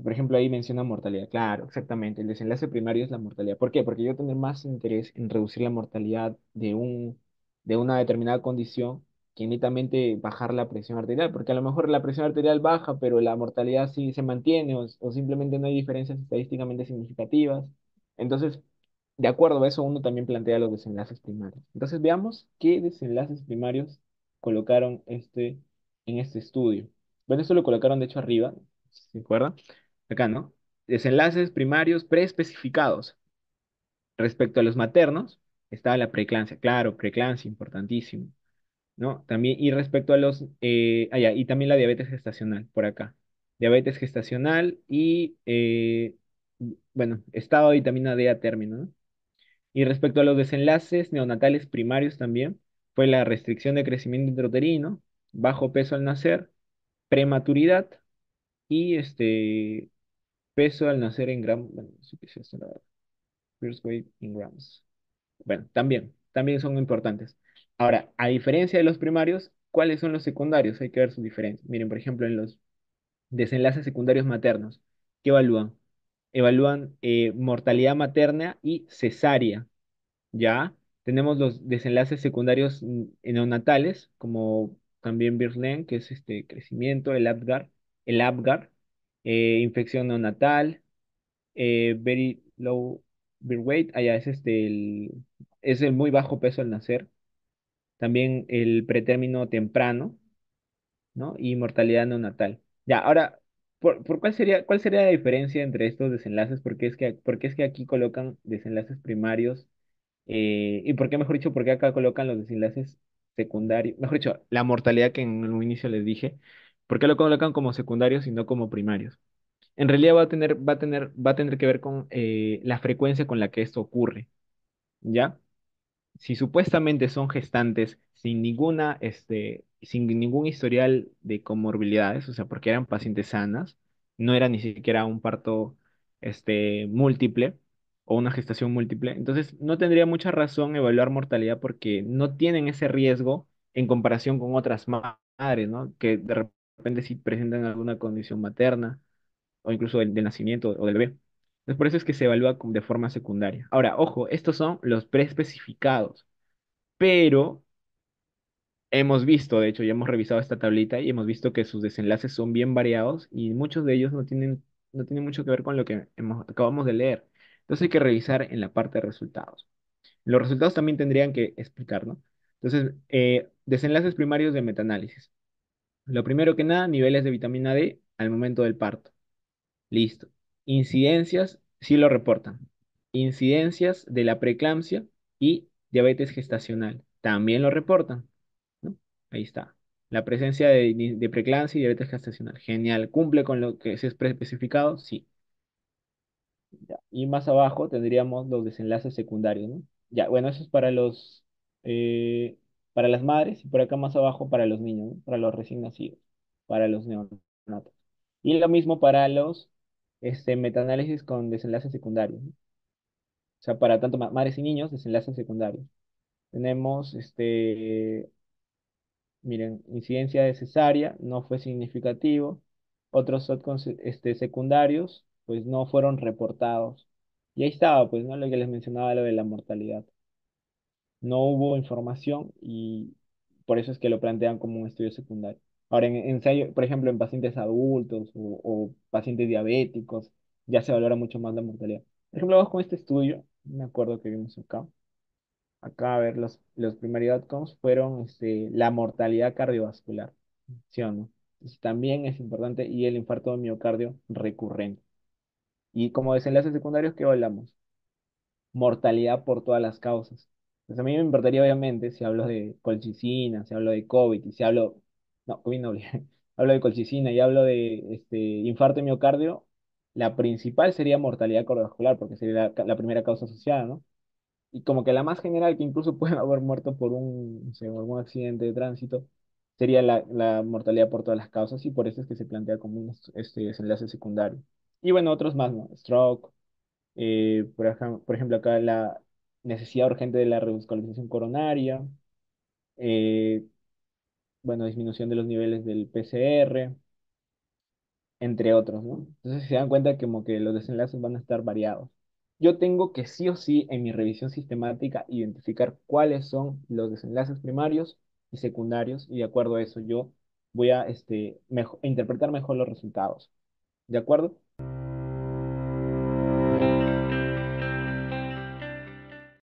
Por ejemplo, ahí menciona mortalidad. Claro, exactamente. El desenlace primario es la mortalidad. ¿Por qué? Porque yo tengo más interés en reducir la mortalidad de una determinada condición que netamente bajar la presión arterial. Porque a lo mejor la presión arterial baja, pero la mortalidad sí se mantiene o simplemente no hay diferencias estadísticamente significativas. Entonces, de acuerdo a eso, uno también plantea los desenlaces primarios. Entonces, veamos qué desenlaces primarios colocaron en este estudio. Bueno, esto lo colocaron de hecho arriba, ¿se acuerdan? Acá, ¿no? Desenlaces primarios preespecificados. Respecto a los maternos, estaba la preeclampsia. Claro, preeclampsia, importantísimo, ¿no? También, y respecto a ya, y también la diabetes gestacional, por acá. Diabetes gestacional y, bueno, estado de vitamina D a término, ¿no? Y respecto a los desenlaces neonatales primarios también, fue la restricción de crecimiento intrauterino, bajo peso al nacer, prematuridad y peso al nacer en gramos. Bueno, no sé qué es esto, la verdad. First weight in grams. Bueno, también son importantes. Ahora, a diferencia de los primarios, ¿cuáles son los secundarios? Hay que ver su diferencia. Miren, por ejemplo, en los desenlaces secundarios maternos, ¿qué evalúan? Evalúan mortalidad materna y cesárea. Ya tenemos los desenlaces secundarios neonatales, como también Birlen, que es este crecimiento, el Apgar, infección neonatal, very low birth weight, allá es es el muy bajo peso al nacer. También el pretérmino temprano, ¿no? Y mortalidad neonatal. Ya, ahora, cuál sería la diferencia entre estos desenlaces? Por qué es que aquí colocan desenlaces primarios? ¿Y por qué, mejor dicho, por qué acá colocan los desenlaces secundarios? Mejor dicho, la mortalidad que en un inicio les dije, ¿por qué lo colocan como secundarios y no como primarios? En realidad va a tener que ver con la frecuencia con la que esto ocurre, ¿ya? Si supuestamente son gestantes sin ningún historial de comorbilidades, o sea, porque eran pacientes sanas, no era ni siquiera un parto, múltiple o una gestación múltiple, entonces no tendría mucha razón evaluar mortalidad porque no tienen ese riesgo en comparación con otras madres, ¿no? Que de repente sí presentan alguna condición materna o incluso del nacimiento o del bebé. Entonces, por eso es que se evalúa de forma secundaria. Ahora, ojo, estos son los preespecificados, pero hemos visto, de hecho, ya hemos revisado esta tablita y hemos visto que sus desenlaces son bien variados y muchos de ellos no tienen mucho que ver con lo que acabamos de leer. Entonces hay que revisar en la parte de resultados. Los resultados también tendrían que explicar, ¿no? Entonces, desenlaces primarios de metaanálisis. Lo primero que nada, niveles de vitamina D al momento del parto. Listo. Incidencias, sí lo reportan. Incidencias de la preeclampsia y diabetes gestacional, también lo reportan, ¿no? Ahí está. La presencia de preeclampsia y diabetes gestacional. Genial. ¿Cumple con lo que se es especificado? Sí. Ya. Y más abajo tendríamos los desenlaces secundarios, ¿no? Ya, bueno, eso es eh, para las madres y por acá más abajo para los niños, ¿no? Para los recién nacidos, para los neonatos. Y lo mismo para los metaanálisis con desenlaces secundarios, ¿no? O sea, para tanto madres y niños, desenlaces secundarios. Tenemos, miren, incidencia de cesárea, no fue significativo. Otros outcomes, secundarios, pues no fueron reportados. Y ahí estaba, pues, ¿no? Lo que les mencionaba, lo de la mortalidad. No hubo información y por eso es que lo plantean como un estudio secundario. Ahora, en ensayo, por ejemplo, en pacientes adultos o pacientes diabéticos, ya se valora mucho más la mortalidad. Por ejemplo, vamos con este estudio, me acuerdo que vimos acá. Acá, a ver, los primary outcomes fueron la mortalidad cardiovascular, ¿sí o no? Entonces, también es importante y el infarto de miocardio recurrente. Y como desenlaces secundarios, ¿qué hablamos? Mortalidad por todas las causas. Pues a mí me importaría, obviamente, si hablo de colchicina, si hablo de COVID, y si hablo, no, COVID no hablé. Hablo de colchicina y hablo de infarto de miocardio, la principal sería mortalidad cardiovascular, porque sería la primera causa asociada, ¿no? Y como que la más general, que incluso pueden haber muerto por no sé, algún accidente de tránsito, sería la mortalidad por todas las causas, y por eso es que se plantea como un desenlace secundario. Y bueno, otros más, ¿no? Stroke, por ejemplo, acá la necesidad urgente de la revascularización coronaria, eh, bueno, disminución de los niveles del PCR, entre otros, ¿no? Entonces se dan cuenta que como que los desenlaces van a estar variados. Yo tengo que sí o sí en mi revisión sistemática identificar cuáles son los desenlaces primarios y secundarios y de acuerdo a eso yo voy a interpretar mejor los resultados. ¿De acuerdo?